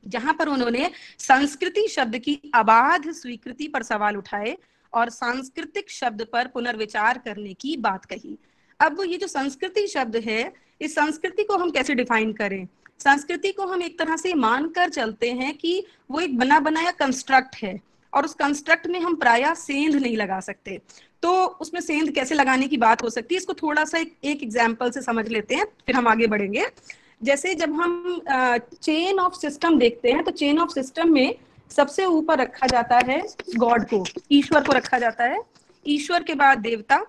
जहां पर उन्होंने संस्कृति शब्द की अबाध स्वीकृति पर सवाल उठाए और सांस्कृतिक शब्द पर पुनर्विचार करने की बात कही। अब ये जो संस्कृति शब्द है, इस संस्कृति को हम कैसे डिफाइन करें? संस्कृति को हम एक तरह से मानकर चलते हैं कि वो एक बना बनाया कंस्ट्रक्ट है और उस कंस्ट्रक्ट में हम प्रायः सेंध नहीं लगा सकते। तो उसमें सेंध कैसे लगाने की बात हो सकती है, इसको थोड़ा सा एक एग्जाम्पल से समझ लेते हैं, फिर हम आगे बढ़ेंगे। जैसे जब हम चेन ऑफ सिस्टम देखते हैं तो चेन ऑफ सिस्टम में सबसे ऊपर रखा जाता है गॉड को, ईश्वर को रखा जाता है। ईश्वर के बाद देवता,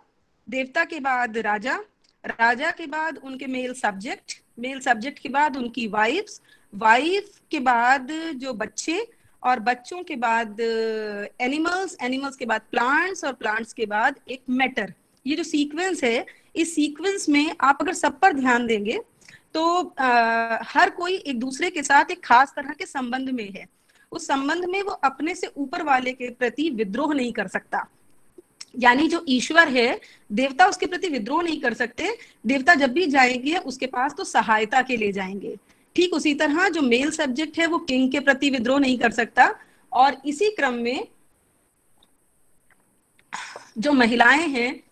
देवता के बाद राजा, राजा के बाद उनके मेल सब्जेक्ट, मेल सब्जेक्ट के बाद उनकी वाइफ्स, वाइफ के बाद जो बच्चे, और बच्चों के बाद एनिमल्स, एनिमल्स के बाद प्लांट्स, और प्लांट्स के बाद एक मैटर। ये जो सीक्वेंस है, इस सीक्वेंस में आप अगर सब पर ध्यान देंगे तो हर कोई एक दूसरे के साथ एक खास तरह के संबंध में है। उस संबंध में वो अपने से ऊपर वाले के प्रति विद्रोह नहीं कर सकता। यानी जो ईश्वर है, देवता उसके प्रति विद्रोह नहीं कर सकते। देवता जब भी जाएंगे उसके पास तो सहायता के लिए जाएंगे। ठीक उसी तरह जो मेल सब्जेक्ट है वो किंग के प्रति विद्रोह नहीं कर सकता, और इसी क्रम में जो महिलाएं हैं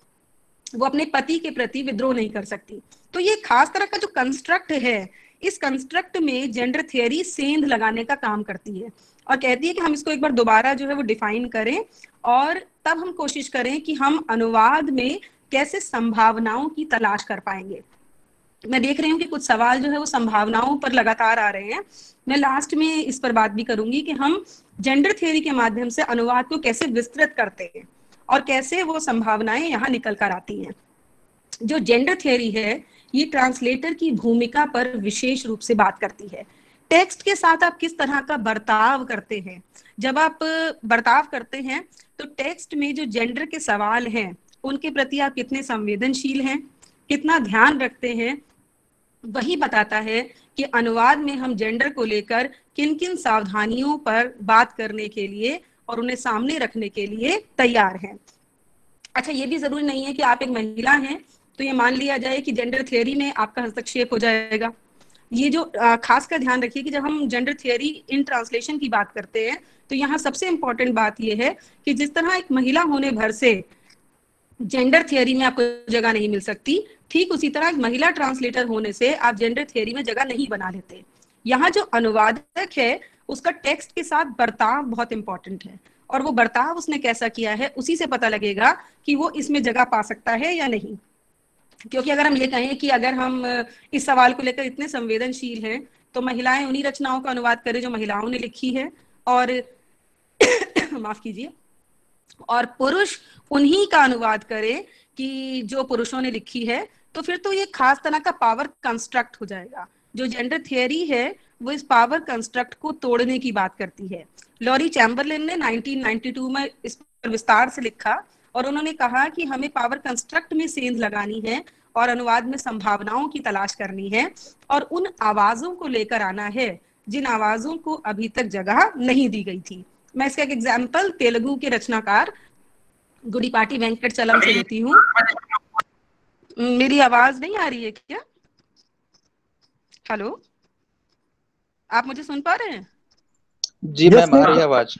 वो अपने पति के प्रति विद्रोह नहीं कर सकती। तो ये खास तरह का जो कंस्ट्रक्ट है, इस कंस्ट्रक्ट में जेंडर थियरी सेंध लगाने का काम करती है और कहती है कि हम इसको एक बार दोबारा जो है वो डिफाइन करें और तब हम कोशिश करें कि हम अनुवाद में कैसे संभावनाओं की तलाश कर पाएंगे। मैं देख रही हूँ कि कुछ सवाल जो है वो संभावनाओं पर लगातार आ रहे हैं। मैं लास्ट में इस पर बात भी करूंगी कि हम जेंडर थियरी के माध्यम से अनुवाद को कैसे विस्तृत करते हैं और कैसे वो संभावनाएं यहाँ निकल कर आती हैं। जो जेंडर थियरी है ये ट्रांसलेटर की भूमिका पर विशेष रूप से बात करती है। टेक्स्ट के साथ आप किस तरह का बर्ताव करते हैं। जब आप बर्ताव करते हैं तो टेक्स्ट में जो जेंडर के सवाल हैं उनके प्रति आप कितने संवेदनशील हैं, कितना ध्यान रखते हैं, वही बताता है कि अनुवाद में हम जेंडर को लेकर किन किन सावधानियों पर बात करने के लिए और उन्हें सामने रखने के लिए तैयार हैं। अच्छा, ये भी जरूरी नहीं है कि आप एक महिला हैं तो ये मान लिया जाए कि जेंडर थियरी में आपका हस्तक्षेप हो जाएगा। ये जो खास कर ध्यान रखिए कि जब हम जेंडर थियरी इन ट्रांसलेशन की बात करते हैं तो यहाँ सबसे इंपॉर्टेंट बात यह है कि जिस तरह एक महिला होने भर से जेंडर थियरी में आपको जगह नहीं मिल सकती, ठीक उसी तरह एक महिला ट्रांसलेटर होने से आप जेंडर थियरी में जगह नहीं बना लेते। यहाँ जो अनुवादक है उसका टेक्स्ट के साथ बर्ताव बहुत इंपॉर्टेंट है और वो बर्ताव उसने कैसा किया है उसी से पता लगेगा कि वो इसमें जगह पा सकता है या नहीं। क्योंकि अगर हम ये कहें कि अगर हम इस सवाल को लेकर इतने संवेदनशील हैं तो महिलाएं उन्हीं रचनाओं का अनुवाद करें जो महिलाओं ने लिखी है, और माफ कीजिए, और पुरुष उन्हीं का अनुवाद करें कि जो पुरुषों ने लिखी है, तो फिर तो ये खास तरह का पावर कंस्ट्रक्ट हो जाएगा। जो जेंडर थियरी है वो इस पावर कंस्ट्रक्ट को तोड़ने की बात करती है। लॉरी चैम्बरलिन ने 1992 में इस पर विस्तार से लिखा और उन्होंने कहा कि हमें पावर कंस्ट्रक्ट में सेंध लगानी है और अनुवाद में संभावनाओं की तलाश करनी है और उन आवाजों को लेकर आना है जिन आवाजों को अभी तक जगह नहीं दी गई थी। मैं इसका एक एग्जाम्पल तेलुगु के रचनाकार गुडिपाटी वेंकट चलम से देती हूँ। मेरी आवाज नहीं आ रही है क्या? हेलो, आप मुझे सुन पा रहे हैं? जी मैम, आ रही है आवाज।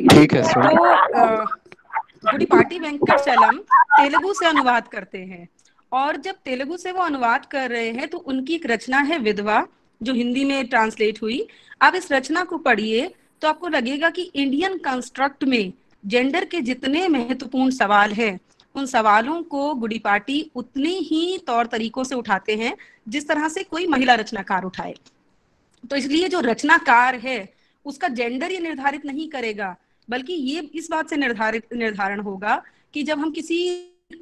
ठीक है। तो गुडिपाटी वेंकट चलम तेलुगु से अनुवाद करते हैं, और जब तेलुगु से वो अनुवाद कर रहे हैं तो उनकी एक रचना है विधवा, जो हिंदी में ट्रांसलेट हुई। आप इस रचना को पढ़िए तो आपको लगेगा कि इंडियन कंस्ट्रक्ट में जेंडर के जितने महत्वपूर्ण सवाल हैं उन सवालों को गुडिपाटी उतने ही तौर तरीकों से उठाते हैं जिस तरह से कोई महिला रचनाकार उठाए। तो इसलिए जो रचनाकार है उसका जेंडर ये निर्धारित नहीं करेगा, बल्कि ये इस बात से निर्धारण होगा कि जब हम किसी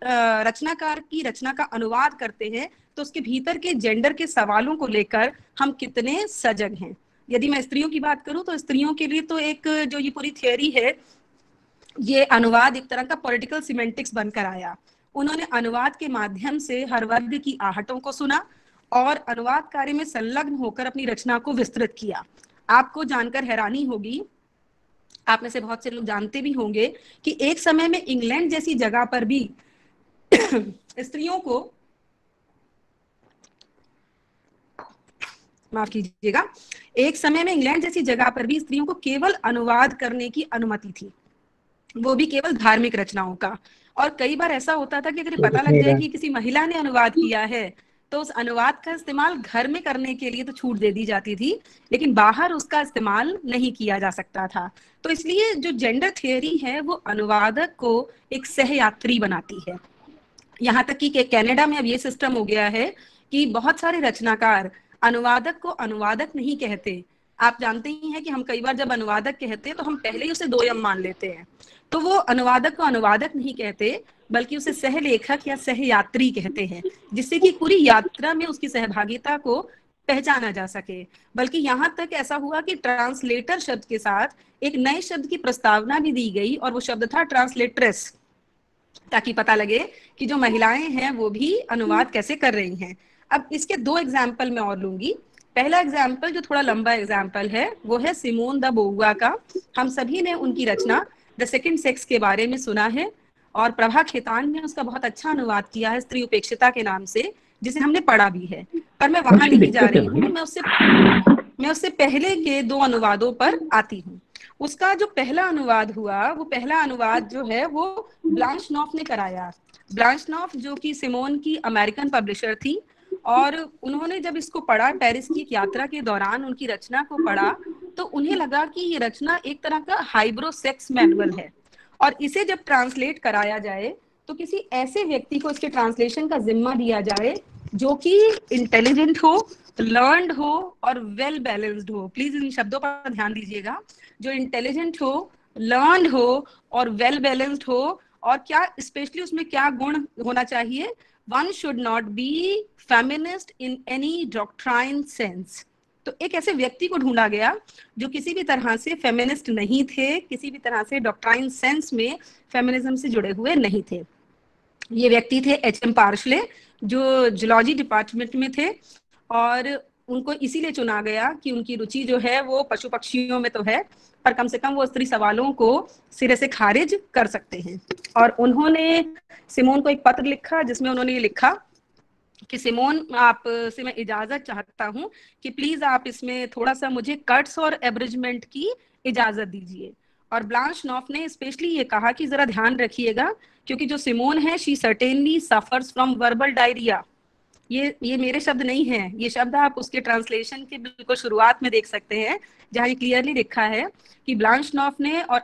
रचनाकार की रचना का अनुवाद करते हैं तो उसके भीतर के जेंडर के सवालों को लेकर हम कितने सजग हैं। यदि मैं स्त्रियों की बात करूं तो स्त्रियों के लिए तो एक जो ये पूरी थियरी है, ये अनुवाद एक तरह का पॉलिटिकल सिमेंटिक्स बनकर आया। उन्होंने अनुवाद के माध्यम से हर वर्ग की आहटों को सुना और अनुवाद कार्य में संलग्न होकर अपनी रचना को विस्तृत किया। आपको जानकर हैरानी होगी, आप में से बहुत से लोग जानते भी होंगे कि एक समय में इंग्लैंड जैसी जगह पर भी स्त्रियों को, माफ कीजिएगा, एक समय में इंग्लैंड जैसी जगह पर भी स्त्रियों को केवल अनुवाद करने की अनुमति थी, वो भी केवल धार्मिक रचनाओं का। और कई बार ऐसा होता था कि अगर पता लग जाए कि किसी महिला ने अनुवाद किया है तो उस अनुवाद का इस्तेमाल घर में करने के लिए तो छूट दे दी जाती थी, लेकिन बाहर उसका इस्तेमाल नहीं किया जा सकता था। तो इसलिए जो जेंडर थियरी है वो अनुवादक को एक सहयात्री बनाती है। यहाँ तक कि कनाडा में अब ये सिस्टम हो गया है कि बहुत सारे रचनाकार अनुवादक को अनुवादक नहीं कहते। आप जानते ही हैं कि हम कई बार जब अनुवादक कहते हैं तो हम पहले ही उसे दोयम मान लेते हैं, तो वो अनुवादक को अनुवादक नहीं कहते बल्कि उसे सहलेखक या सहयात्री कहते हैं, जिससे कि पूरी यात्रा में उसकी सहभागिता को पहचाना जा सके। बल्कि यहाँ तक ऐसा हुआ कि ट्रांसलेटर शब्द के साथ एक नए शब्द की प्रस्तावना भी दी गई और वो शब्द था ट्रांसलेट्रेस, ताकि पता लगे कि जो महिलाएं हैं वो भी अनुवाद कैसे कर रही हैं। अब इसके दो एग्जाम्पल मैं और लूंगी। पहला एग्जाम्पल जो थोड़ा लंबा एग्जाम्पल है वो है सिमोन द बोउआ का। हम सभी ने उनकी रचना द सेकंड सेक्स के बारे में सुना है और प्रभा खेतान ने उसका बहुत अच्छा अनुवाद किया है स्त्री उपेक्षिता के नाम से, जिसे हमने पढ़ा भी है। पर मैं वहां नहीं जा रही हूँ, मैं उससे पहले के दो अनुवादों पर आती हूँ। उसका जो पहला अनुवाद हुआ, वो पहला अनुवाद जो है वो ब्लांच नॉफ ने कराया। ब्लांच नॉफ जो कि सिमोन की अमेरिकन पब्लिशर थी, और उन्होंने जब इसको पढ़ा, पेरिस की एक यात्रा के दौरान उनकी रचना को पढ़ा, तो उन्हें लगा कि ये रचना एक तरह का हाइब्रो सेक्स मैनुअल है और इसे जब ट्रांसलेट कराया जाए तो किसी ऐसे व्यक्ति को इसके ट्रांसलेशन का जिम्मा दिया जाए जो कि इंटेलिजेंट हो, लर्न्ड हो और वेल बैलेंस्ड हो। प्लीज इन शब्दों पर ध्यान दीजिएगा, जो इंटेलिजेंट हो, लर्न्ड हो और वेल बैलेंस्ड हो। और क्या स्पेशली उसमें क्या गुण होना चाहिए? One should not be feminist in any doctrine sense। तो एक ऐसे व्यक्ति को ढूंढा गया जो किसी भी तरह से फेमिनिस्ट नहीं थे, किसी भी तरह से डॉक्ट्राइन सेंस में फेमिनिज्म से जुड़े हुए नहीं थे। ये व्यक्ति थे एच.एम. पार्शले, जो जूलॉजी डिपार्टमेंट में थे, और उनको इसीलिए चुना गया कि उनकी रुचि जो है वो पशु पक्षियों में तो है, पर कम से कम वो स्त्री सवालों को सिरे से खारिज कर सकते हैं। और उन्होंने सिमोन को एक पत्र लिखा जिसमें उन्होंने ये लिखा कि सिमोन, आप से मैं इजाजत चाहता हूं कि प्लीज आप इसमें थोड़ा सा मुझे कट्स और एब्रिजमेंट की इजाजत दीजिए। और ब्लांच नॉफ ने स्पेशली ये कहा कि जरा ध्यान रखिएगा, क्योंकि जो सिमोन है she certainly suffers from verbal diarrhoea. ये मेरे शब्द नहीं है, ये शब्द आप उसके ट्रांसलेशन के बिल्कुल शुरुआत में देख सकते हैं, जहाँ ये क्लियरली लिखा है कि ब्लांच नॉफ ने और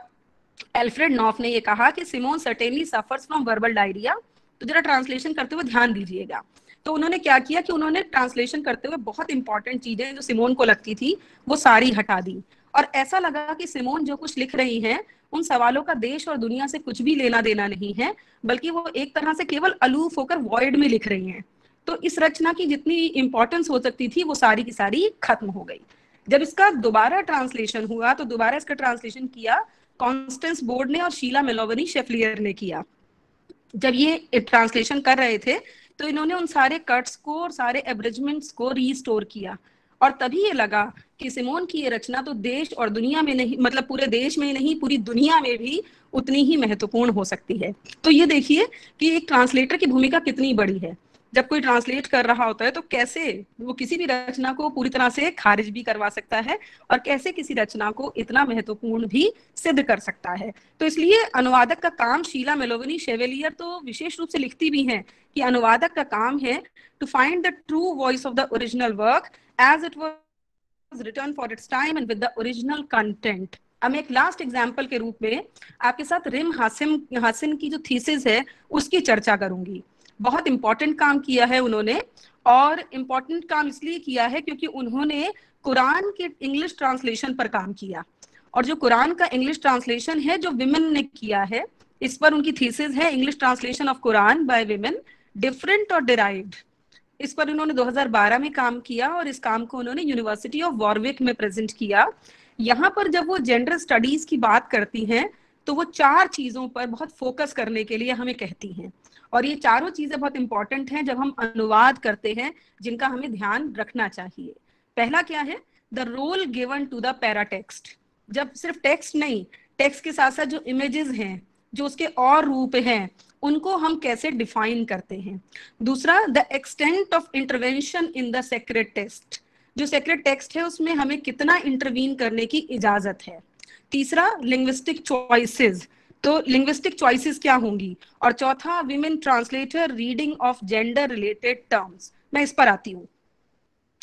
एल्फ्रेड नॉफ ने ये कहा कि Simone certainly suffers from verbal diarrhoea तो जरा ट्रांसलेशन करते हुए ध्यान दीजिएगा। तो उन्होंने क्या किया कि उन्होंने ट्रांसलेशन करते हुए बहुत इंपॉर्टेंट चीजें जो सिमोन को लगती थी वो सारी हटा दी, और ऐसा लगा कि सिमोन जो कुछ लिख रही हैं उन सवालों का देश और दुनिया से कुछ भी लेना देना नहीं है, बल्कि वो एक तरह से केवल अलूफ होकर वॉइड में लिख रही हैं। तो इस रचना की जितनी इंपॉर्टेंस हो सकती थी वो सारी की सारी खत्म हो गई। जब इसका दोबारा ट्रांसलेशन हुआ तो दोबारा इसका ट्रांसलेशन किया कॉन्स्टेंस बोर्ड ने और शीला मेलोवनी शेफलियर ने किया। जब ये ट्रांसलेशन कर रहे थे तो इन्होंने उन सारे कट्स को और सारे एब्रिजमेंट्स को रीस्टोर किया, और तभी ये लगा कि सिमोन की ये रचना तो देश और दुनिया में नहीं, मतलब पूरे देश में नहीं पूरी दुनिया में भी उतनी ही महत्वपूर्ण हो सकती है। तो ये देखिए कि एक ट्रांसलेटर की भूमिका कितनी बड़ी है। जब कोई ट्रांसलेट कर रहा होता है तो कैसे वो किसी भी रचना को पूरी तरह से खारिज भी करवा सकता है और कैसे किसी रचना को इतना महत्वपूर्ण भी सिद्ध कर सकता है। तो इसलिए अनुवादक का काम, शीला मेलोवनी शेफलियर तो विशेष रूप से लिखती भी हैं कि अनुवादक का काम है to find the true voice of the original work as it was written for its time and with the original content. अब मैं एक लास्ट एग्जांपल के रूप में आपके साथ रिम हासिन की जो थीसिस है उसकी चर्चा करूंगी। बहुत इंपॉर्टेंट काम किया है उन्होंने, और इम्पोर्टेंट काम इसलिए किया है क्योंकि उन्होंने कुरान के इंग्लिश ट्रांसलेशन पर काम किया, और जो कुरान का इंग्लिश ट्रांसलेशन है जो विमेन ने किया है, इस पर उनकी थीसिस है English translation of Quran by women, different और डिराइव्ड। इस पर उन्होंने 2012 में काम किया और इस काम को उन्होंने यूनिवर्सिटी ऑफ वॉरविक में प्रेजेंट किया। यहाँ पर जब वो जेंडर स्टडीज की बात करती हैं तो वो 4 चीजों पर बहुत फोकस करने के लिए हमें कहती हैं, और ये चारों चीजें बहुत इंपॉर्टेंट हैं जब हम अनुवाद करते हैं, जिनका हमें ध्यान रखना चाहिए। पहला क्या है? The role given to the paratext. जब सिर्फ टेक्स्ट नहीं, टेक्स्ट के साथ साथ जो इमेजेस हैं, जो उसके और रूप हैं, उनको हम कैसे डिफाइन करते हैं। दूसरा, the extent of intervention in the sacred text. जो सेक्रेड टेक्स्ट है उसमें हमें कितना इंटरवीन करने की इजाजत है। तीसरा, लिंग्विस्टिक चॉइसेस। तो लिंग्विस्टिक चॉइसेस क्या होंगी। और चौथा, women translator reading of gender related terms. मैं इस पर आती हूँ।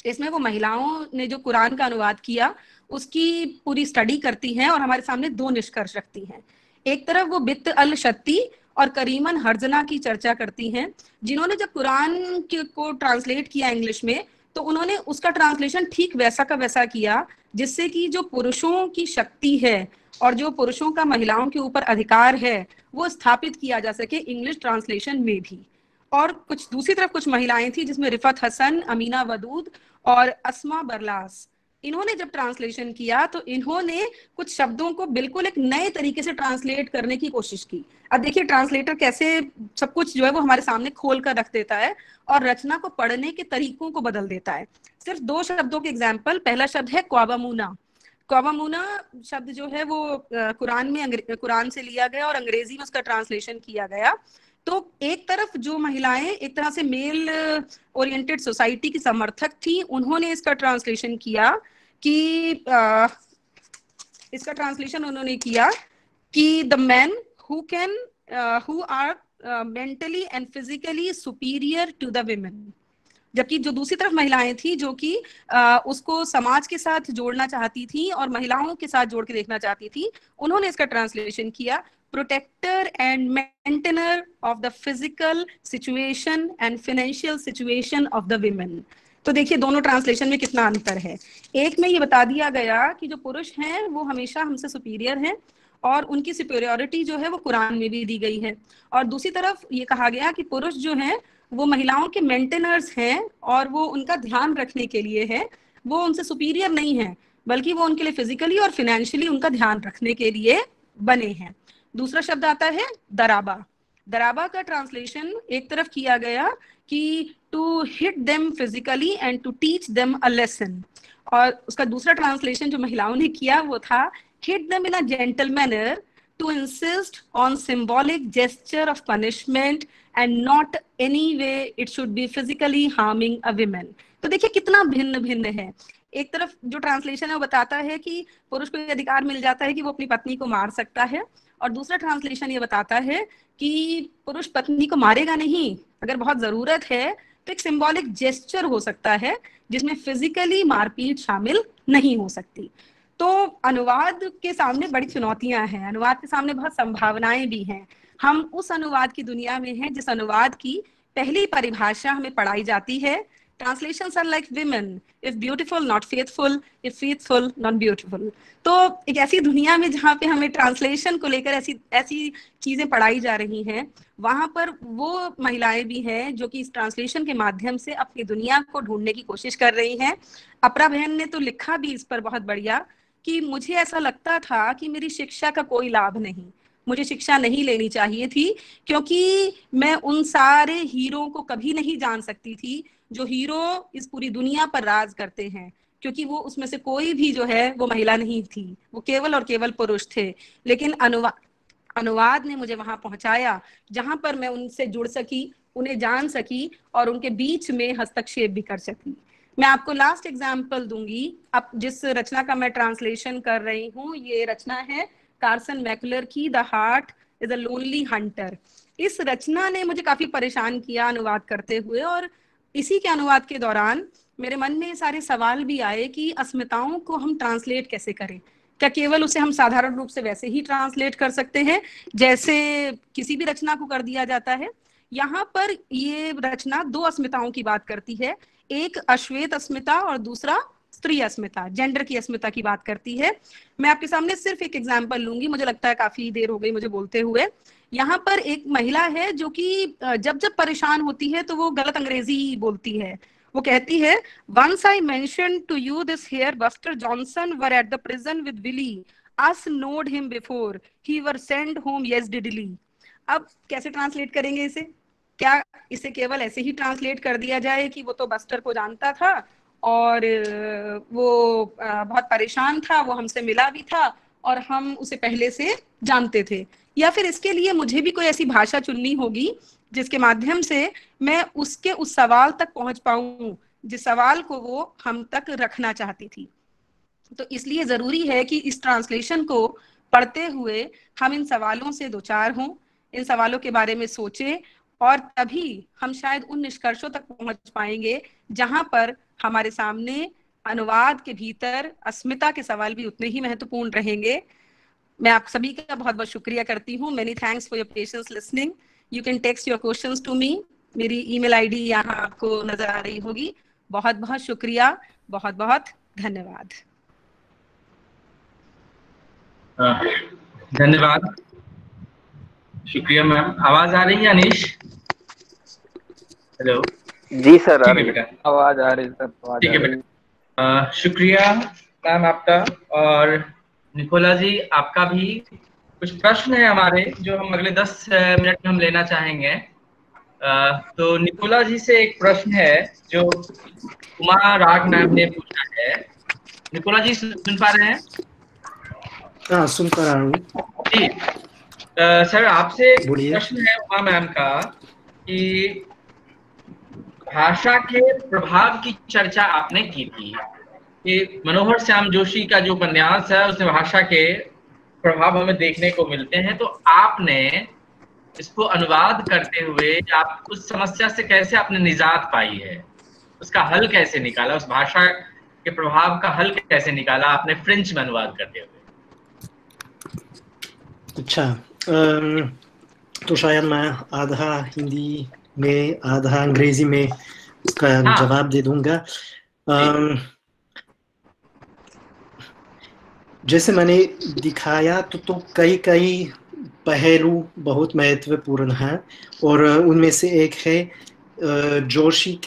इसमें वो महिलाओं ने जो कुरान का अनुवाद किया उसकी पूरी स्टडी करती हैं और हमारे सामने 2 निष्कर्ष रखती हैं। एक तरफ वो बित्त अल शत्ती और करीमन हर्जना की चर्चा करती हैं, जिन्होंने जब कुरान को ट्रांसलेट किया इंग्लिश में तो उन्होंने उसका ट्रांसलेशन ठीक वैसा का वैसा किया जिससे कि जो पुरुषों की शक्ति है और जो पुरुषों का महिलाओं के ऊपर अधिकार है वो स्थापित किया जा सके इंग्लिश ट्रांसलेशन में भी। और कुछ दूसरी तरफ कुछ महिलाएं थी जिसमें रिफत हसन, अमीना वदूद और अस्मा बरलास। इन्होंने जब ट्रांसलेशन किया तो इन्होंने कुछ शब्दों को बिल्कुल एक नए तरीके से ट्रांसलेट करने की कोशिश की। अब देखिए ट्रांसलेटर कैसे सब कुछ जो है वो हमारे सामने खोल कर रख देता है और रचना को पढ़ने के तरीकों को बदल देता है। सिर्फ 2 शब्दों के एग्जाम्पल। पहला शब्द है क्वाबामुना। क्वाबामुना शब्द जो है वो कुरान से लिया गया और अंग्रेजी में उसका ट्रांसलेशन किया गया। तो एक तरफ जो महिलाएं एक तरह से मेल ओरिएंटेड सोसाइटी की समर्थक थी, उन्होंने इसका ट्रांसलेशन किया कि the men who are mentally and physically superior to the women. जबकि जो दूसरी तरफ महिलाएं थी जो कि उसको समाज के साथ जोड़ना चाहती थी और महिलाओं के साथ जोड़ के देखना चाहती थी, उन्होंने इसका ट्रांसलेशन किया protector and maintainer of the physical situation and financial situation of the women. तो देखिए दोनों ट्रांसलेशन में कितना अंतर है। एक में ये बता दिया गया कि जो पुरुष हैं वो हमेशा हमसे सुपीरियर हैं और उनकी सुपीरियरिटी जो है वो कुरान में भी दी गई है, और दूसरी तरफ ये कहा गया कि पुरुष जो हैं वो महिलाओं के मेंटेनर्स हैं और वो उनका ध्यान रखने के लिए है, वो उनसे सुपीरियर नहीं है बल्कि वो उनके लिए फिजिकली और फाइनेंशियली उनका ध्यान रखने के लिए बने हैं। दूसरा शब्द आता है दराबा। दराबा का ट्रांसलेशन एक तरफ किया गया कि to hit them physically and to teach them a lesson, और उसका दूसरा ट्रांसलेशन जो महिलाओं ने किया वो था hit them in a gentle manner to insist on symbolic gesture of punishment and not any way it should be physically harming a women. तो देखिए कितना भिन्न भिन्न है। एक तरफ जो ट्रांसलेशन है वो बताता है कि पुरुष को अधिकार मिल जाता है कि वो अपनी पत्नी को मार सकता है, और दूसरा ट्रांसलेशन ये बताता है कि पुरुष पत्नी को मारेगा नहीं, अगर बहुत जरूरत है तो एक सिंबॉलिक जेस्चर हो सकता है जिसमें फिजिकली मारपीट शामिल नहीं हो सकती। तो अनुवाद के सामने बड़ी चुनौतियां हैं, अनुवाद के सामने बहुत संभावनाएं भी हैं। हम उस अनुवाद की दुनिया में हैं जिस अनुवाद की पहली परिभाषा हमें पढ़ाई जाती है, translations are like women, if beautiful not faithful, if faithful not beautiful. तो एक ऐसी दुनिया में जहाँ पे हमें ट्रांसलेशन को लेकर ऐसी चीजें पढ़ाई जा रही हैं, वहां पर वो महिलाएं भी हैं जो कि इस ट्रांसलेशन के माध्यम से अपनी दुनिया को ढूंढने की कोशिश कर रही हैं। अपरा बहन ने तो लिखा भी इस पर बहुत बढ़िया कि मुझे ऐसा लगता था कि मेरी शिक्षा का कोई लाभ नहीं, मुझे शिक्षा नहीं लेनी चाहिए थी, क्योंकि मैं उन सारे हीरो को कभी नहीं जान सकती थी जो हीरो इस पूरी दुनिया पर राज करते हैं, क्योंकि वो उसमें से कोई भी जो है वो महिला नहीं थी, वो केवल और केवल पुरुष थे। लेकिन अनुवाद ने मुझे वहां पहुंचाया जहां पर मैं उनसे जुड़ सकी, उन्हें जान सकी और उनके बीच में हस्तक्षेप भी कर सकी। मैं आपको लास्ट एग्जाम्पल दूंगी। अब जिस रचना का मैं ट्रांसलेशन कर रही हूँ, ये रचना है कार्सन मैकुलर की, the heart is a lonely Hunter. इस रचना ने मुझे काफी परेशान किया अनुवाद करते हुए, और इसी के अनुवाद के दौरान मेरे मन में सारे सवाल भी आए कि अस्मिताओं को हम ट्रांसलेट कैसे करें। क्या केवल उसे हम साधारण रूप से वैसे ही ट्रांसलेट कर सकते हैं जैसे किसी भी रचना को कर दिया जाता है? यहाँ पर ये रचना दो अस्मिताओं की बात करती है, एक अश्वेत अस्मिता और दूसरा स्त्री अस्मिता, जेंडर की अस्मिता की बात करती है। मैं आपके सामने सिर्फ एक एग्जाम्पल लूंगी, मुझे लगता है काफी देर हो गई मुझे बोलते हुए। यहाँ पर एक महिला है जो कि जब जब परेशान होती है तो वो गलत अंग्रेजी बोलती है। वो कहती है, once I mentioned to you this here Buster Johnson were at the prison with Willie, us knowed him before, he were sent home yesterday। अब कैसे ट्रांसलेट करेंगे इसे? क्या इसे केवल ऐसे ही ट्रांसलेट कर दिया जाए कि वो तो बस्टर को जानता था और वो बहुत परेशान था, वो हमसे मिला भी था और हम उसे पहले से जानते थे? या फिर इसके लिए मुझे भी कोई ऐसी भाषा चुननी होगी जिसके माध्यम से मैं उसके उस सवाल तक पहुंच पाऊं जिस सवाल को वो हम तक रखना चाहती थी। तो इसलिए जरूरी है कि इस ट्रांसलेशन को पढ़ते हुए हम इन सवालों से दो चार हों, इन सवालों के बारे में सोचें, और तभी हम शायद उन निष्कर्षों तक पहुंच पाएंगे जहां पर हमारे सामने अनुवाद के भीतर अस्मिता के सवाल भी उतने ही महत्वपूर्ण रहेंगे। मैं आप सभी का बहुत बहुत शुक्रिया करती हूँ। Many thanks for your patience listening. You can text your questions to me. मेरी ईमेल आईडी यहाँ आपको नजर आ रही होगी। बहुत बहुत शुक्रिया, बहुत बहुत धन्यवाद। धन्यवाद, शुक्रिया मैम। आवाज आ रही है अनीश? हेलो जी सर, ठीक है बेटा, आवाज आ रही सर, ठीक है बेटा। शुक्रिया मैम आपका। और निकोला जी, आपका भी कुछ प्रश्न है हमारे जो हम अगले 10 मिनट में हम लेना चाहेंगे। तो निकोला जी से एक प्रश्न है जो उमा राग मैम ने पूछा है। निकोला जी सुन पा रहे हैं? हाँ, सुन पा रहा हूँ जी। सर आपसे प्रश्न है उमा मैम का कि भाषा के प्रभाव की चर्चा आपने की थी कि मनोहर श्याम जोशी का जो उपन्यास है उसमें भाषा के प्रभाव हमें देखने को मिलते हैं। तो आपने इसको अनुवाद करते हुए आप उस समस्या से कैसे आपने निजात पाई है, उसका हल कैसे निकाला, उस भाषा के प्रभाव का हल कैसे निकाला आपने फ्रेंच में अनुवाद करते हुए? अच्छा, तो शायद मैं आधा हिंदी में आधा अंग्रेजी में उसका जवाब दे दूंगा। जैसे मैंने दिखाया तो कई पहलू बहुत महत्वपूर्ण हैं, और उनमें से एक है जोशी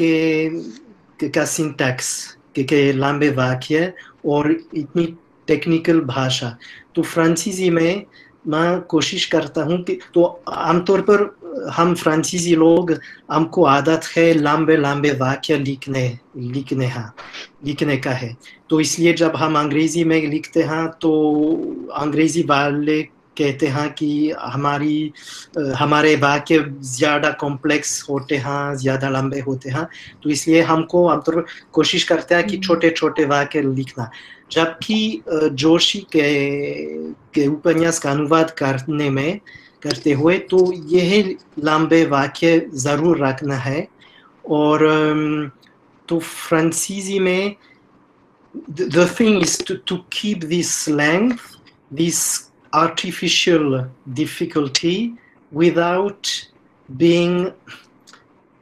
का सिंटैक्स के लंबे वाक्य और इतनी टेक्निकल भाषा। तो फ्रांसीसी में मैं कोशिश करता हूँ कि, तो आमतौर पर हम फ्रांसीसी लोग, हमको आदत है लंबे वाक्य लिखने का है। तो इसलिए जब हम अंग्रेजी में लिखते हैं तो अंग्रेजी वाले कहते हैं कि हमारे वाक्य ज़्यादा कॉम्प्लेक्स होते हैं, ज़्यादा लंबे होते हैं। तो इसलिए हमको आमतौर पर कोशिश करते हैं कि छोटे छोटे वाक्य लिखना। जबकि जोशी के उपन्यास का अनुवाद करते हुए तो यह लंबे वाक्य ज़रूर रखना है। और तो फ्रांसीसी में the thing is to keep this length, this artificial difficulty without being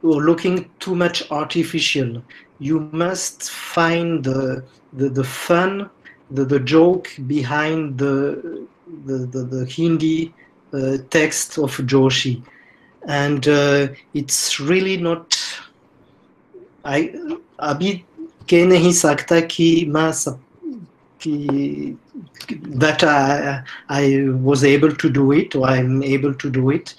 or looking too much artificial. You must find the fun, the joke behind the Hindi text of Joshi, and it's really not. I अभी कह नहीं सकता कि मैं सब कि that I was able to do it or I'm able to do it.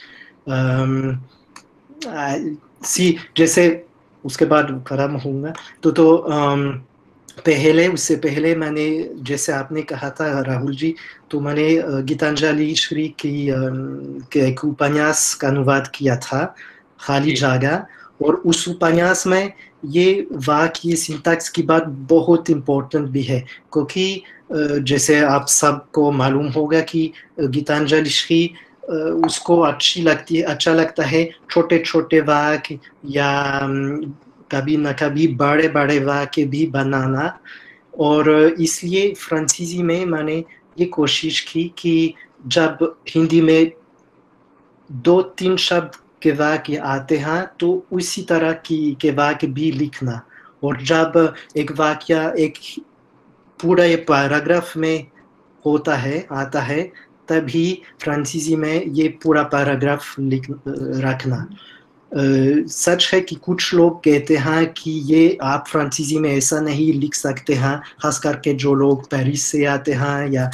See, जैसे उसके बाद खत्म होगा तो पहले उससे पहले मैंने जैसे आपने कहा था राहुल जी, तो मैंने गीतांजलि श्री की एक उपन्यास का अनुवाद किया था, खाली जगह, और उस उपन्यास में ये वाक्य सिंटैक्स की बात बहुत इम्पोर्टेंट भी है, क्योंकि जैसे आप सबको मालूम होगा कि गीतांजलि श्री उसको अच्छा लगता है छोटे छोटे वाक्य या कभी न कभी बड़े बड़े वाक्य भी बनाना, और इसलिए फ्रांसीसी में मैंने ये कोशिश की कि जब हिंदी में 2-3 शब्द के वाक्य आते हैं तो उसी तरह के वाक्य भी लिखना, और जब एक वाक्य एक पूरा पैराग्राफ में आता है तभी फ्रांसीसी में ये पूरा पैराग्राफ रखना। सच है कि कुछ लोग कहते हैं कि ये आप फ्रांसीसी में ऐसा नहीं लिख सकते हैं, खास करके जो लोग पेरिस से आते हैं, या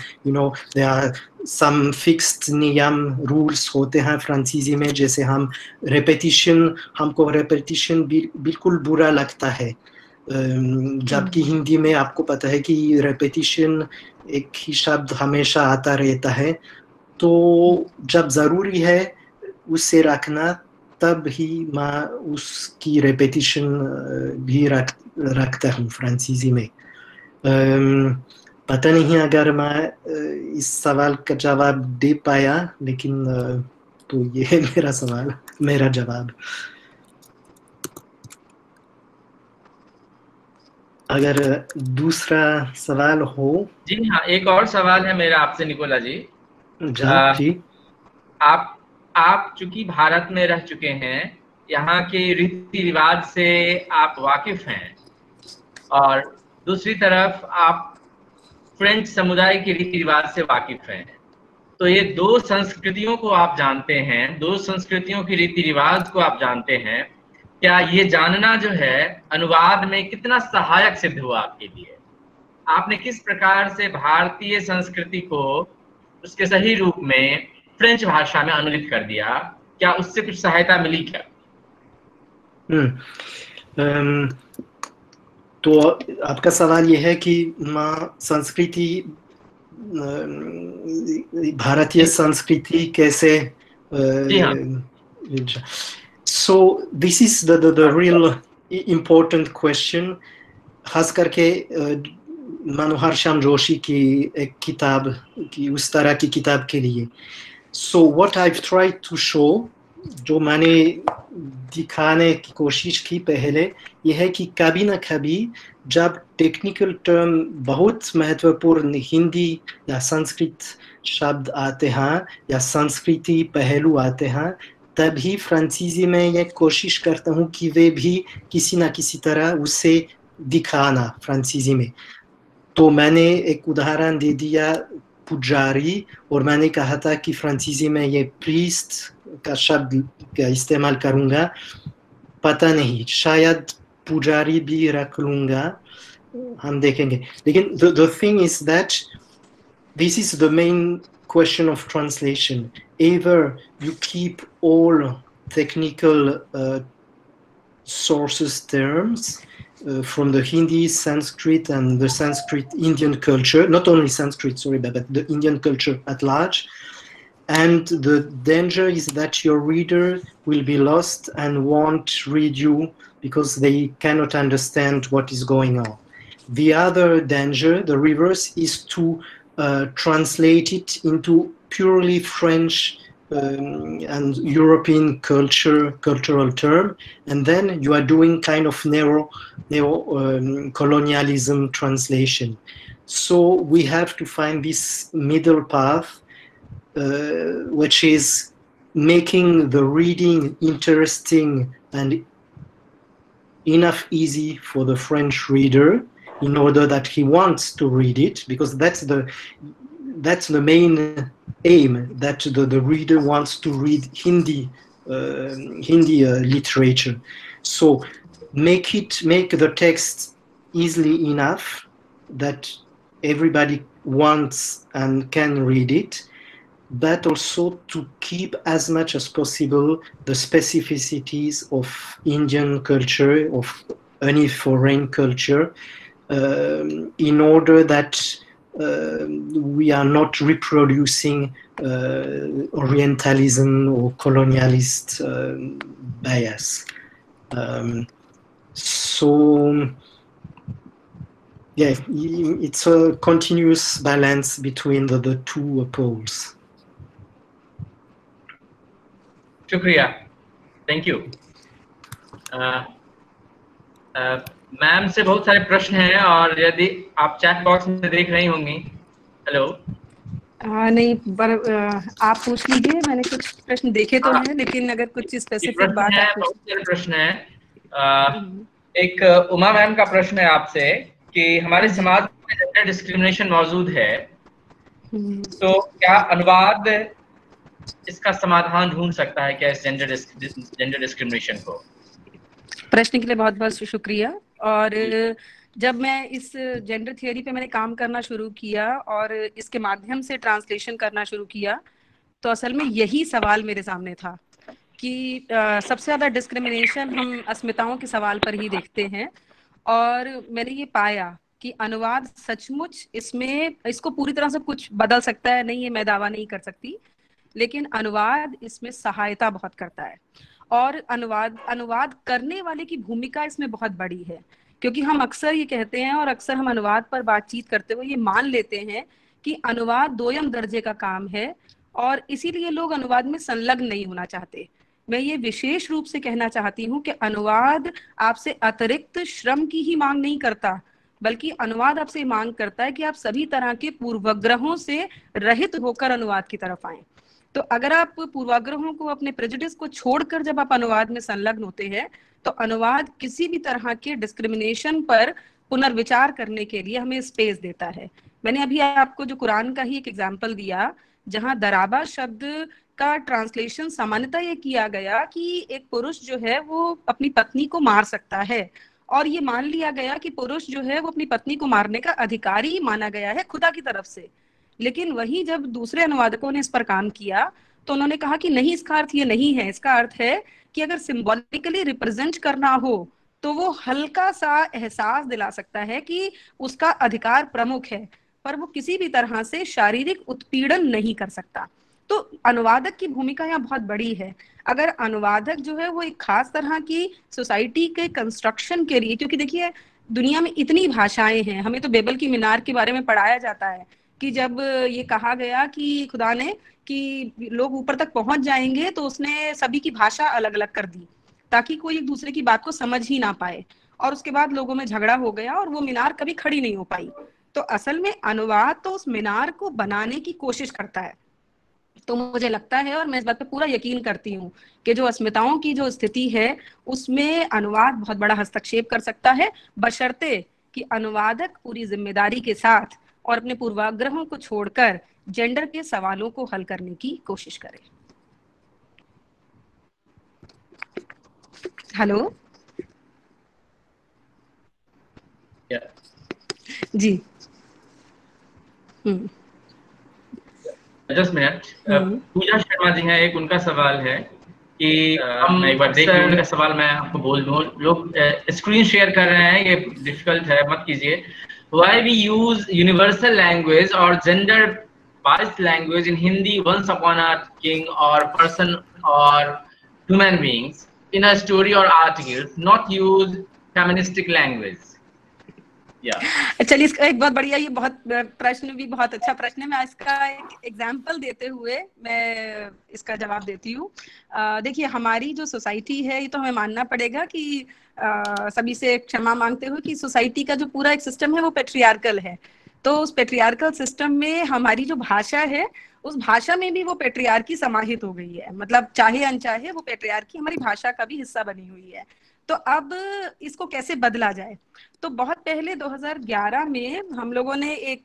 there are some fixed नियम रूल्स होते हैं फ्रांसीसी में, जैसे हमको रेपिटिशन बिल्कुल बुरा लगता है, जबकि हिंदी में आपको पता है कि रेपिटिशन एक ही शब्द हमेशा आता रहता है, तो जब ज़रूरी है उसे रखना तब ही मैं उसकी रेपिटिशन भी रखता हूँ फ्रांसीसी में। पता नहीं अगर मैं इस सवाल का जवाब दे पाया, लेकिन तो ये है मेरा जवाब। अगर दूसरा सवाल हो। जी हाँ, एक और सवाल है मेरा आपसे निकोला जी। जी, आप चूंकि भारत में रह चुके हैं, यहाँ के रीति रिवाज से आप वाकिफ हैं, और दूसरी तरफ आप फ्रेंच समुदाय के रीति रिवाज से वाकिफ हैं, तो ये दो संस्कृतियों को आप जानते हैं, दो संस्कृतियों के रीति रिवाज को आप जानते हैं। क्या ये जानना जो है अनुवाद में कितना सहायक सिद्ध हुआ आपके लिए? आपने किस प्रकार से भारतीय संस्कृति को उसके सही रूप में फ्रेंच भाषा में अनुदित कर दिया? क्या उससे कुछ सहायता मिली क्या? तो आपका सवाल ये है कि संस्कृति, भारतीय संस्कृति कैसे? So this is the real important question, खास करके मनोहर श्याम जोशी की एक किताब की, उस तरह की किताब के लिए। So what I've tried to show, जो मैंने दिखाने की कोशिश की पहले, यह है कि कभी न कभी जब टेक्निकल टर्म बहुत महत्वपूर्ण हिंदी या संस्कृत शब्द आते हैं या संस्कृति पहलू आते हैं, तभी फ्रांसीसी में यह कोशिश करता हूँ कि वे भी किसी न किसी तरह उसे दिखाना फ्रांसीसी में। तो मैंने एक उदाहरण दे दिया पुजारी, और मैंने कहा था कि फ्रांसीसी में ये प्रीस्ट का शब्द का इस्तेमाल करूँगा, पता नहीं शायद पुजारी भी रख लूँगा, हम देखेंगे। लेकिन the thing is that this is the main question of translation. Either you keep all technical sources terms from the Hindi, Sanskrit, and the Sanskrit Indian culture, not only Sanskrit, sorry, but the Indian culture at large. And the danger is that your reader will be lost and won't read you because they cannot understand what is going on. The other danger, the reverse, is to translate it into purely French and European cultural term, and then you are doing kind of neo colonialism translation. So we have to find this middle path, which is making the reading interesting and enough easy for the French reader in order that he wants to read it, because that's the main aim, that the reader wants to read Hindi literature. So make the text easily enough that everybody wants and can read it, but also to keep as much as possible the specificities of Indian culture, of any foreign culture, in order that we are not reproducing Orientalism or colonialist bias. So, yeah, it's a continuous balance between the two poles. शुक्रिया, थैंक यू। मैम से बहुत सारे प्रश्न हैं और यदि आप चैट बॉक्स में देख रही होंगी। हेलो। नहीं, पर आप पूछ लीजिए, मैंने कुछ प्रश्न देखे तो हैं, लेकिन अगर कुछ स्पेसिफिक बात है। बहुत सारे प्रश्न हैं। एक उमा मैम का प्रश्न है आपसे कि हमारे समाज में जेंडर डिस्क्रिमिनेशन मौजूद है, तो क्या अनुवाद इसका समाधान ढूंढ सकता है क्या, इस जेंडर डिस्क्रिमिनेशन को? प्रश्न के लिए बहुत बहुत शुक्रिया। और जब मैं इस जेंडर थियरी पे मैंने काम करना शुरू किया और इसके माध्यम से ट्रांसलेशन करना शुरू किया, तो असल में यही सवाल मेरे सामने था कि सबसे ज़्यादा डिस्क्रिमिनेशन हम अस्मिताओं के सवाल पर ही देखते हैं। और मैंने ये पाया कि अनुवाद सचमुच इसको पूरी तरह से कुछ बदल सकता है नहीं, ये मैं दावा नहीं कर सकती, लेकिन अनुवाद इसमें सहायता बहुत करता है। और अनुवाद करने वाले की भूमिका इसमें बहुत बड़ी है, क्योंकि हम अक्सर ये कहते हैं और अक्सर हम अनुवाद पर बातचीत करते हुए ये मान लेते हैं कि अनुवाद दोयम दर्जे का काम है, और इसीलिए लोग अनुवाद में संलग्न नहीं होना चाहते। मैं ये विशेष रूप से कहना चाहती हूँ कि अनुवाद आपसे अतिरिक्त श्रम की ही मांग नहीं करता, बल्कि अनुवाद आपसे मांग करता है कि आप सभी तरह के पूर्वाग्रहों से रहित होकर अनुवाद की तरफ आएं। तो अगर आप पूर्वाग्रहों को, अपने प्रेजुडिस को छोड़कर जब आप अनुवाद में संलग्न होते हैं, तो अनुवाद किसी भी तरह के डिस्क्रिमिनेशन पर पुनर्विचार करने के लिए हमें स्पेस देता है। मैंने अभी आपको जो कुरान का ही एक एग्जाम्पल दिया, जहां दराबा शब्द का ट्रांसलेशन सामान्यतः ये किया गया कि एक पुरुष जो है वो अपनी पत्नी को मार सकता है, और ये मान लिया गया कि पुरुष जो है वो अपनी पत्नी को मारने का अधिकारी माना गया है खुदा की तरफ से। लेकिन वही जब दूसरे अनुवादकों ने इस पर काम किया तो उन्होंने कहा कि नहीं, इसका अर्थ ये नहीं है। इसका अर्थ है कि अगर सिंबॉलिकली रिप्रेजेंट करना हो तो वो हल्का सा एहसास दिला सकता है कि उसका अधिकार प्रमुख है, पर वो किसी भी तरह से शारीरिक उत्पीड़न नहीं कर सकता। तो अनुवादक की भूमिका यहाँ बहुत बड़ी है। अगर अनुवादक जो है वो एक खास तरह की सोसाइटी के कंस्ट्रक्शन के लिए, क्योंकि देखिए दुनिया में इतनी भाषाएं हैं, हमें तो बेबल की मीनार के बारे में पढ़ाया जाता है कि जब ये कहा गया कि खुदा ने कि लोग ऊपर तक पहुंच जाएंगे तो उसने सभी की भाषा अलग अलग कर दी ताकि कोई एक दूसरे की बात को समझ ही ना पाए, और उसके बाद लोगों में झगड़ा हो गया और वो मीनार कभी खड़ी नहीं हो पाई। तो असल में अनुवाद तो उस मीनार को बनाने की कोशिश करता है। तो मुझे लगता है, और मैं इस बात पे पूरा यकीन करती हूँ कि जो अस्मिताओं की जो स्थिति है उसमें अनुवाद बहुत बड़ा हस्तक्षेप कर सकता है, बशर्ते कि अनुवादक पूरी जिम्मेदारी के साथ और अपने पूर्वाग्रहों को छोड़कर जेंडर के सवालों को हल करने की कोशिश करें। हेलो जी। जस्ट मिनट, पूजा शर्मा जी हैं, एक उनका सवाल है कि हम एक बार देखिए उनका सवाल, मैं आपको बोल दूं, लोग स्क्रीन शेयर कर रहे हैं, ये डिफिकल्ट है, मत कीजिए। Why we use universal language or gender-biased language in Hindi once upon a king or person or human beings in a story or article, not use feministic language? चलिए, इसका एक बहुत बढ़िया, ये बहुत प्रश्न भी बहुत अच्छा प्रश्न है। मैं इसका एक एग्जाम्पल देते हुए मैं इसका जवाब देती हूँ। देखिए, हमारी जो सोसाइटी है, ये तो हमें मानना पड़ेगा कि सभी से क्षमा मांगते हुए कि सोसाइटी का जो पूरा एक सिस्टम है वो पेट्रियार्कल है। तो उस पेट्रियार्कल सिस्टम में हमारी जो भाषा है उस भाषा में भी वो पेट्रियार्की समाहित हो गई है, मतलब चाहे अनचाहे वो पेट्रियार्की हमारी भाषा का भी हिस्सा बनी हुई है। तो अब इसको कैसे बदला जाए? तो बहुत पहले 2011 में हम लोगों ने एक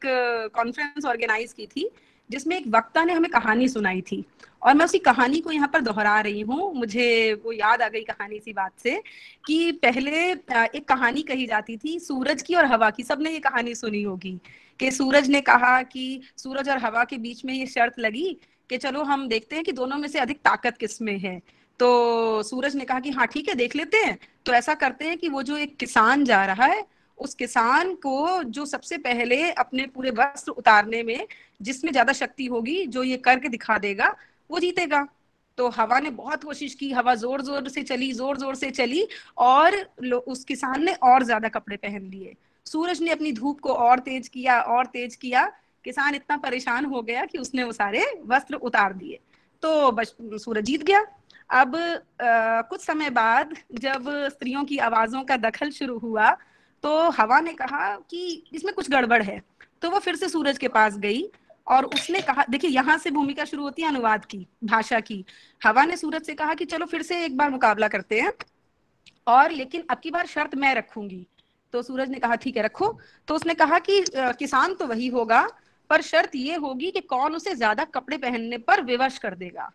कॉन्फ्रेंस ऑर्गेनाइज की थी जिसमें एक वक्ता ने हमें कहानी सुनाई थी, और मैं उसी कहानी को यहाँ पर दोहरा रही हूँ। मुझे वो याद आ गई कहानी सी बात से कि पहले एक कहानी कही जाती थी सूरज की और हवा की। सबने ये कहानी सुनी होगी कि सूरज ने कहा कि सूरज और हवा के बीच में ये शर्त लगी कि चलो हम देखते हैं कि दोनों में से अधिक ताकत किसमें है। तो सूरज ने कहा कि हाँ ठीक है, देख लेते हैं। तो ऐसा करते हैं कि वो जो एक किसान जा रहा है, उस किसान को जो सबसे पहले अपने पूरे वस्त्र उतारने में जिसमें ज्यादा शक्ति होगी, जो ये करके दिखा देगा, वो जीतेगा। तो हवा ने बहुत कोशिश की, हवा जोर जोर से चली और उस किसान ने और ज्यादा कपड़े पहन लिए। सूरज ने अपनी धूप को और तेज किया। किसान इतना परेशान हो गया कि उसने वो सारे वस्त्र उतार दिए, तो बस सूरज जीत गया। अब कुछ समय बाद जब स्त्रियों की आवाजों का दखल शुरू हुआ तो हवा ने कहा कि इसमें कुछ गड़बड़ है। तो वो फिर से सूरज के पास गई और उसने कहा, देखिए यहाँ से भूमिका शुरू होती है अनुवाद की, भाषा की। हवा ने सूरज से कहा कि चलो फिर से एक बार मुकाबला करते हैं, और लेकिन अब की बार शर्त मैं रखूंगी। तो सूरज ने कहा ठीक है रखो। तो उसने कहा कि किसान तो वही होगा, पर शर्त ये होगी कि कौन उसे ज्यादा कपड़े पहनने पर विवश कर देगा।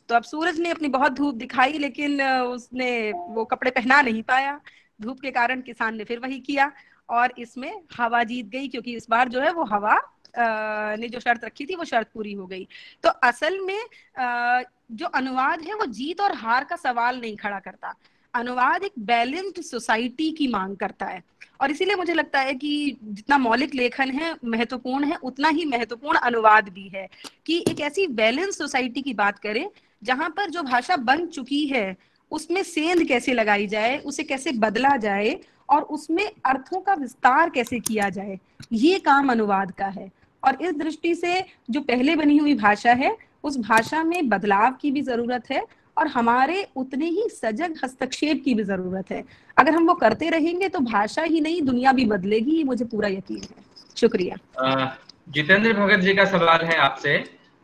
तो अब सूरज ने अपनी बहुत धूप दिखाई, लेकिन उसने वो कपड़े पहना नहीं पाया। धूप के कारण किसान ने फिर वही किया, और इसमें हवा जीत गई, क्योंकि इस बार जो है वो हवा ने जो शर्त रखी थी वो शर्त पूरी हो गई। तो असल में जो अनुवाद है वो जीत और हार का सवाल नहीं खड़ा करता। अनुवाद एक बैलेंस्ड सोसाइटी की मांग करता है, और इसीलिए मुझे लगता है कि जितना मौलिक लेखन है महत्वपूर्ण है, उतना ही महत्वपूर्ण अनुवाद भी है, कि एक ऐसी बैलेंस सोसाइटी की बात करें जहां पर जो भाषा बन चुकी है उसमें सेंध कैसे लगाई जाए, उसे कैसे बदला जाए, और उसमें अर्थों का विस्तार कैसे किया जाए, ये काम अनुवाद का है। और इस दृष्टि से जो पहले बनी हुई भाषा है उस भाषा में बदलाव की भी जरूरत है, और हमारे उतने ही सजग हस्तक्षेप की भी जरूरत है। अगर हम वो करते रहेंगे तो भाषा ही नहीं दुनिया भी बदलेगी, मुझे पूरा यकीन है। शुक्रिया। जितेंद्र भगत जी का सवाल है आपसे,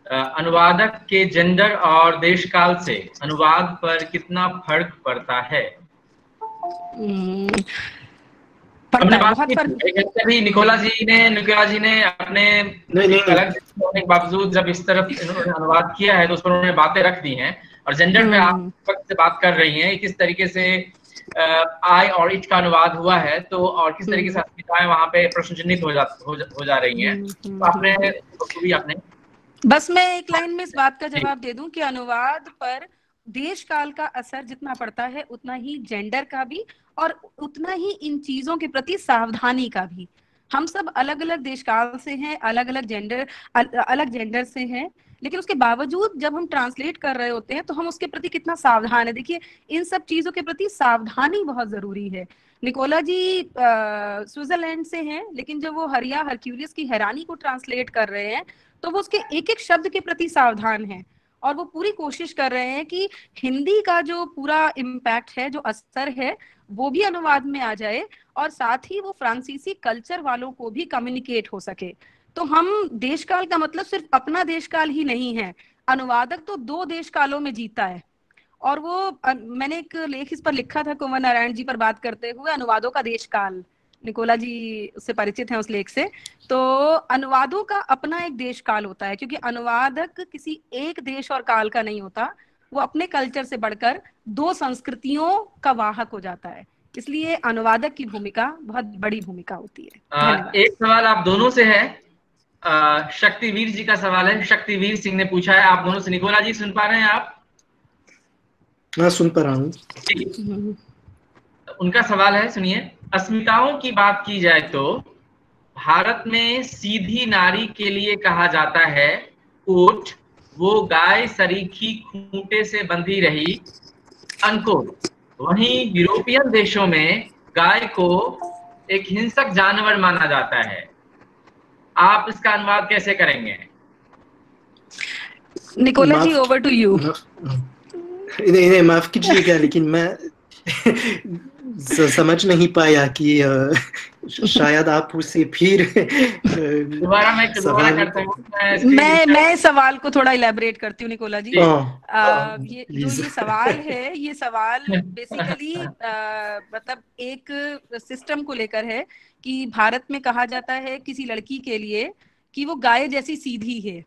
अनुवादक के जेंडर और देशकाल से अनुवाद पर कितना फर्क पड़ता है? निकोला जी ने अपने अलग होने के बावजूद जब इस तरफ अनुवाद किया है तो उस पर उन्होंने बातें रख दी हैं, और जेंडर पे आप वक्त से बात कर रही हैं, किस तरीके से आई और इट का अनुवाद हुआ है, तो और किस तरीके से अस्मिताएं वहां पे प्रश्नचिन्हित हो जा रही हैं। तो आपने बस मैं एक लाइन में इस बात का जवाब दे दूं कि अनुवाद पर देश काल का असर जितना पड़ता है उतना ही जेंडर का भी, और उतना ही इन चीजों के प्रति सावधानी का भी। हम सब अलग अलग देश काल से हैं, अलग अलग जेंडर से हैं, लेकिन उसके बावजूद जब हम ट्रांसलेट कर रहे होते हैं तो हम उसके प्रति कितना सावधान है। देखिए इन सब चीजों के प्रति सावधानी बहुत जरूरी है। निकोला जी स्विट्जरलैंड से हैं, लेकिन जब वो हरक्यूलियस की हैरानी को ट्रांसलेट कर रहे हैं तो वो उसके एक एक शब्द के प्रति सावधान हैं, और वो पूरी कोशिश कर रहे हैं कि हिंदी का जो पूरा इम्पैक्ट है, जो असर है, वो भी अनुवाद में आ जाए, और साथ ही वो फ्रांसीसी कल्चर वालों को भी कम्युनिकेट हो सके। तो हम देशकाल का मतलब सिर्फ अपना देशकाल ही नहीं है, अनुवादक तो 2 देशकालों में जीता है। और वो मैंने एक लेख इस पर लिखा था कुंवर नारायण जी पर बात करते हुए, अनुवादों का देशकाल। निकोला जी उससे परिचित हैं उस लेख से। तो अनुवादों का अपना एक देश काल होता है, क्योंकि अनुवादक किसी एक देश और काल का नहीं होता, वो अपने कल्चर से बढ़कर 2 संस्कृतियों का वाहक हो जाता है। इसलिए अनुवादक की भूमिका बहुत बड़ी भूमिका होती है। एक सवाल आप दोनों से है, शक्तिवीर जी का सवाल है। शक्तिवीर सिंह ने पूछा है आप दोनों से। निकोला जी सुन पा रहे हैं आप? मैं सुन पा रहा हूँ। उनका सवाल है, सुनिए। अस्मिताओं की बात की जाए तो भारत में सीधी नारी के लिए कहा जाता है कोट, वो गाय सरीखी खूंटे से बंधी रही, अनकोट। वहीं यूरोपियन देशों में गाय को एक हिंसक जानवर माना जाता है। आप इसका अनुवाद कैसे करेंगे? Nicola ji over to you. नहीं माफ कीजिएगा, लेकिन मैं समझ नहीं पाया कि शायद आप उसे फिर दोबारा मैं सवाल करता हूँ। मैं सवाल को थोड़ा इलेबोरेट करती हूँ निकोला जी। ये जो ये सवाल है, ये सवाल बेसिकली मतलब एक सिस्टम को लेकर है कि भारत में कहा जाता है किसी लड़की के लिए कि वो गाय जैसी सीधी है,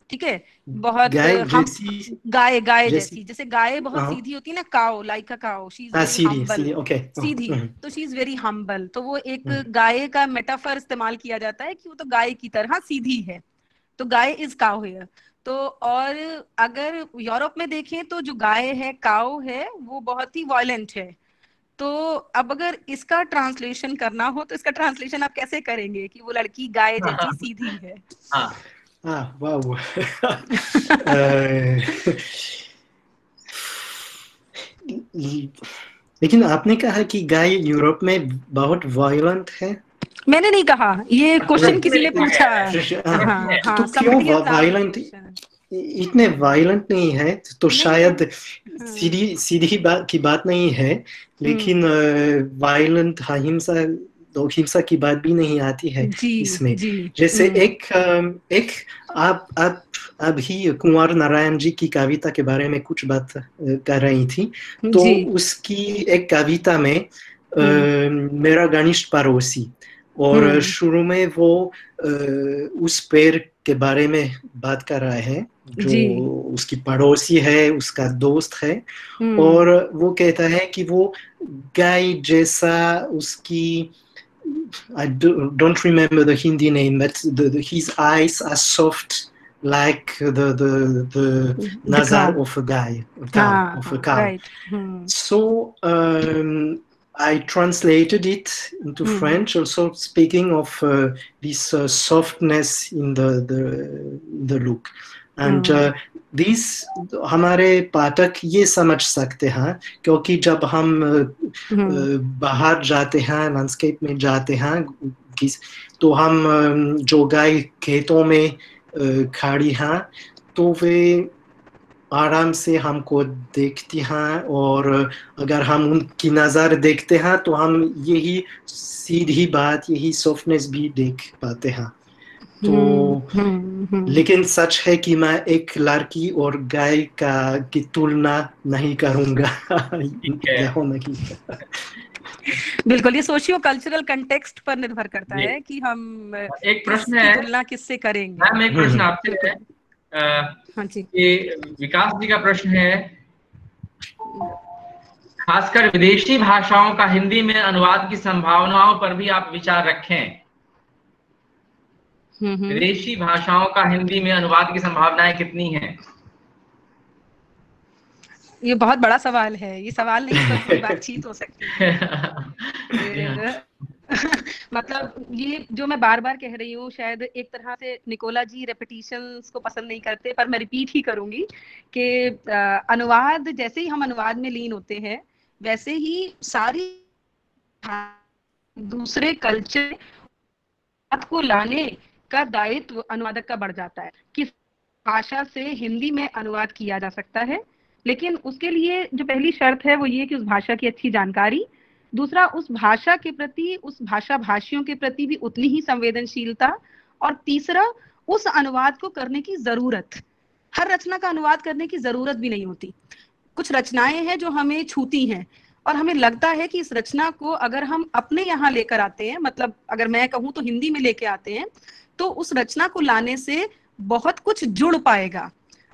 ठीक है, बहुत गाय जैसी, जैसे गाय बहुत सीधी होती है ना, cow, like a cow, she is very humble, सीधी, तो शी इज वेरी हम्बल, तो वो एक गाय का मेटाफर इस्तेमाल किया जाता है कि वो तो गाय की तरह सीधी है, तो गाय इज काओ हियर। तो और अगर यूरोप में देखें तो जो गाय है, काओ है, वो बहुत ही वायलेंट है। तो अब अगर इसका ट्रांसलेशन करना हो तो इसका ट्रांसलेशन आप कैसे करेंगे कि वो लड़की गाय जैसी सीधी है? वाह लेकिन आपने कहा कि गाय यूरोप में बहुत वायलेंट है। मैंने नहीं कहा, ये क्वेश्चन किसी ने पूछा। तो क्यों वायलेंट, इतने वायलेंट नहीं है तो शायद सीधी बात की बात नहीं है, लेकिन वायलेंट हिंसा की बात भी नहीं आती है इसमें। जैसे एक आप अभी कुंवर नारायण जी की कविता के बारे में कुछ बात कर रही थी, तो उसकी एक कविता में मेरा घनिष्ठ पड़ोसी, और शुरू में वो उस पेड़ के बारे में बात कर रहा है जो उसकी पड़ोसी है, उसका दोस्त है, और वो कहता है कि वो गाय जैसा, उसकी I don't remember the Hindi name, but his eyes are soft like the nazar of a guy, of a cow. Right. So I translated it into French, also speaking of this softness in the look. And this हमारे पाठक ये समझ सकते हैं, क्योंकि जब हम बाहर जाते हैं, लैंडस्केप में जाते हैं, तो हम जो गाय खेतों में खड़ी हैं, तो वे आराम से हमको देखती हैं, और अगर हम उनकी नज़र देखते हैं तो हम यही सीधी बात, यही सॉफ्टनेस भी देख पाते हैं। तो लेकिन सच है कि मैं एक लड़की और गाय की तुलना नहीं करूंगा। बिल्कुल, ये सोशियो कल्चरल कंटेक्स्ट पर निर्भर करता है कि हम एक प्रश्न है, तुलना किससे करेंगे। मैम एक प्रश्न आपसे है, हाँ जी, ये विकास जी का प्रश्न है, खासकर विदेशी भाषाओं का हिंदी में अनुवाद की संभावनाओं पर भी आप विचार रखें। विदेशी भाषाओं का हिंदी में अनुवाद की संभावनाएं कितनी हैं? ये बहुत बड़ा सवाल है, ये सवाल नहीं पर कोई बातचीत हो सकती है। मतलब ये जो मैं बार बार कह रही हूँ, शायद एक तरह से निकोला जी रेपिटिशंस को पसंद नहीं करते, पर मैं रिपीट ही करूंगी कि अनुवाद, जैसे ही हम अनुवाद में लीन होते हैं, वैसे ही सारी दूसरे कल्चर को लाने का दायित्व अनुवादक का बढ़ जाता है। किस भाषा से हिंदी में अनुवाद किया जा सकता है, लेकिन उसके लिए जो पहली शर्त है वो ये कि उस भाषा की अच्छी जानकारी, दूसरा उस भाषा के प्रति, उस भाषा भाषियों के प्रति भी उतनी ही संवेदनशीलता, और तीसरा उस अनुवाद को करने की जरूरत। हर रचना का अनुवाद करने की जरूरत भी नहीं होती। कुछ रचनाएं हैं जो हमें छूती हैं और हमें लगता है कि इस रचना को अगर हम अपने यहाँ लेकर आते हैं, मतलब अगर मैं कहूँ तो हिंदी में लेके आते हैं, तो उस रचना को लाने से बहुत कुछ जुड़ पाएगा।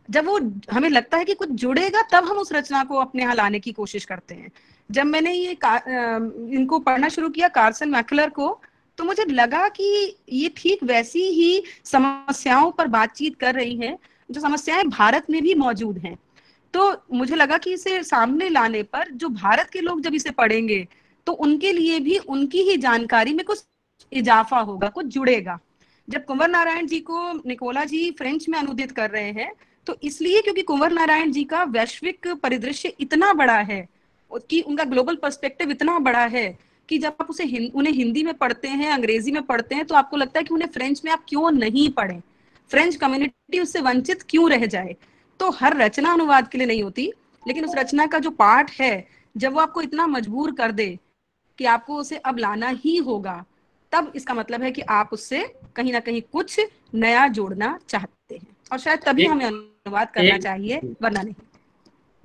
जब वो हमें लगता है कि कुछ जुड़ेगा, तब हम उस रचना को अपने यहाँ लाने की कोशिश करते हैं। जब मैंने ये इनको पढ़ना शुरू किया, कार्सन मैकलर को, तो मुझे लगा कि ये ठीक वैसी ही समस्याओं पर बातचीत कर रही हैं जो समस्याएं भारत में भी मौजूद हैं। तो मुझे लगा कि इसे सामने लाने पर जो भारत के लोग जब इसे पढ़ेंगे तो उनके लिए भी उनकी ही जानकारी में कुछ इजाफा होगा, कुछ जुड़ेगा। जब कुंवर नारायण जी को निकोला जी फ्रेंच में अनुदित कर रहे हैं, तो इसलिए क्योंकि कुंवर नारायण जी का वैश्विक परिदृश्य इतना बड़ा है कि उनका ग्लोबल पर्सपेक्टिव इतना बड़ा है कि जब आप उन्हें हिंदी में पढ़ते हैं, अंग्रेजी में पढ़ते हैं, तो आपको लगता है कि उन्हें फ्रेंच में आप क्यों नहीं पढ़ें, फ्रेंच कम्युनिटी उससे वंचित क्यों रह जाए। तो हर रचना अनुवाद के लिए नहीं होती, लेकिन उस रचना का जो पार्ट है जब वो आपको इतना मजबूर कर दे कि आपको उसे अब लाना ही होगा, तब इसका मतलब है कि आप उससे कहीं ना कहीं कुछ नया जोड़ना चाहते हैं, और शायद तभी हमें अनुवाद करना चाहिए, वरना नहीं।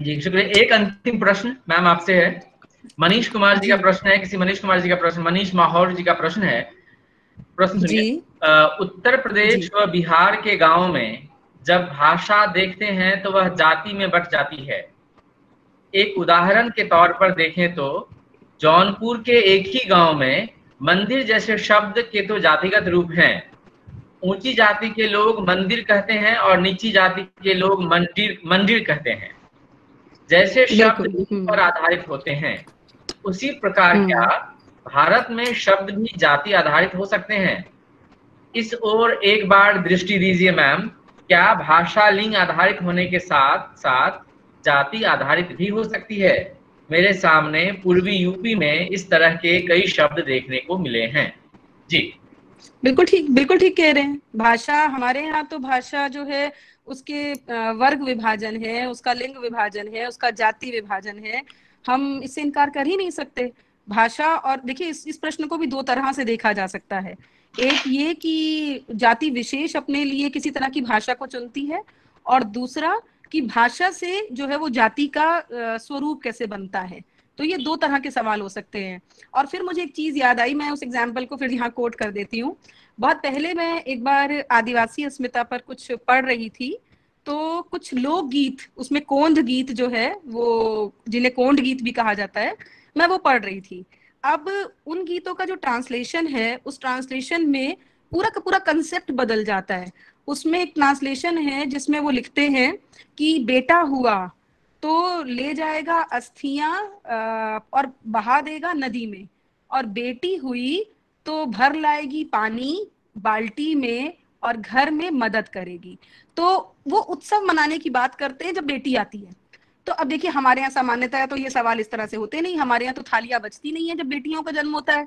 जी शुक्रिया। एक अंतिम प्रश्न मैम आपसे है, मनीष कुमार जी का प्रश्न है, किसी मनीष कुमार जी का प्रश्न, मनीष माहौर जी का प्रश्न है। प्रश्न सुनिए। उत्तर प्रदेश व बिहार के गांव में जब भाषा देखते हैं तो वह जाति में बट जाती है। एक उदाहरण के तौर पर देखें तो जौनपुर के एक ही गांव में मंदिर जैसे शब्द के तो जातिगत रूप हैं। ऊंची जाति के लोग मंदिर कहते हैं और नीची जाति के लोग मंदिर कहते हैं। जैसे शब्द पर आधारित होते हैं, उसी प्रकार क्या भारत में शब्द भी जाति आधारित हो सकते हैं? इस ओर एक बार दृष्टि दीजिए मैम। क्या भाषा लिंग आधारित होने के साथ साथ जाति आधारित भी हो सकती है? मेरे सामने पूर्वी यूपी में इस तरह के कई शब्द देखने को मिले हैं। जी बिल्कुल ठीक कह रहे हैं। भाषा, हमारे यहाँ तो भाषा जो है उसके वर्ग विभाजन है, उसका लिंग विभाजन है, उसका जाति विभाजन है, हम इससे इनकार कर ही नहीं सकते। भाषा, और देखिए इस प्रश्न को भी दो तरह से देखा जा सकता है। एक ये कि जाति विशेष अपने लिए किसी तरह की भाषा को चुनती है, और दूसरा कि भाषा से जो है वो जाति का स्वरूप कैसे बनता है। तो ये दो तरह के सवाल हो सकते हैं। और फिर मुझे एक चीज याद आई, मैं उस एग्जाम्पल को फिर यहाँ कोट कर देती हूँ। बहुत पहले मैं एक बार आदिवासी अस्मिता पर कुछ पढ़ रही थी, तो कुछ लोकगीत, उसमें कोंड गीत जो है वो, जिन्हें कोंड गीत भी कहा जाता है, मैं वो पढ़ रही थी। अब उन गीतों का जो ट्रांसलेशन है, उस ट्रांसलेशन में पूरा का पूरा कंसेप्ट बदल जाता है। उसमें एक ट्रांसलेशन है जिसमें वो लिखते हैं कि बेटा हुआ तो ले जाएगा अस्थियां और बहा देगा नदी में, और बेटी हुई तो भर लाएगी पानी बाल्टी में और घर में मदद करेगी। तो वो उत्सव मनाने की बात करते हैं जब बेटी आती है। तो अब देखिए हमारे यहाँ सामान्यतः है तो ये सवाल इस तरह से होते नहीं। हमारे यहाँ तो थालियां बजती नहीं है जब बेटियों का जन्म होता है,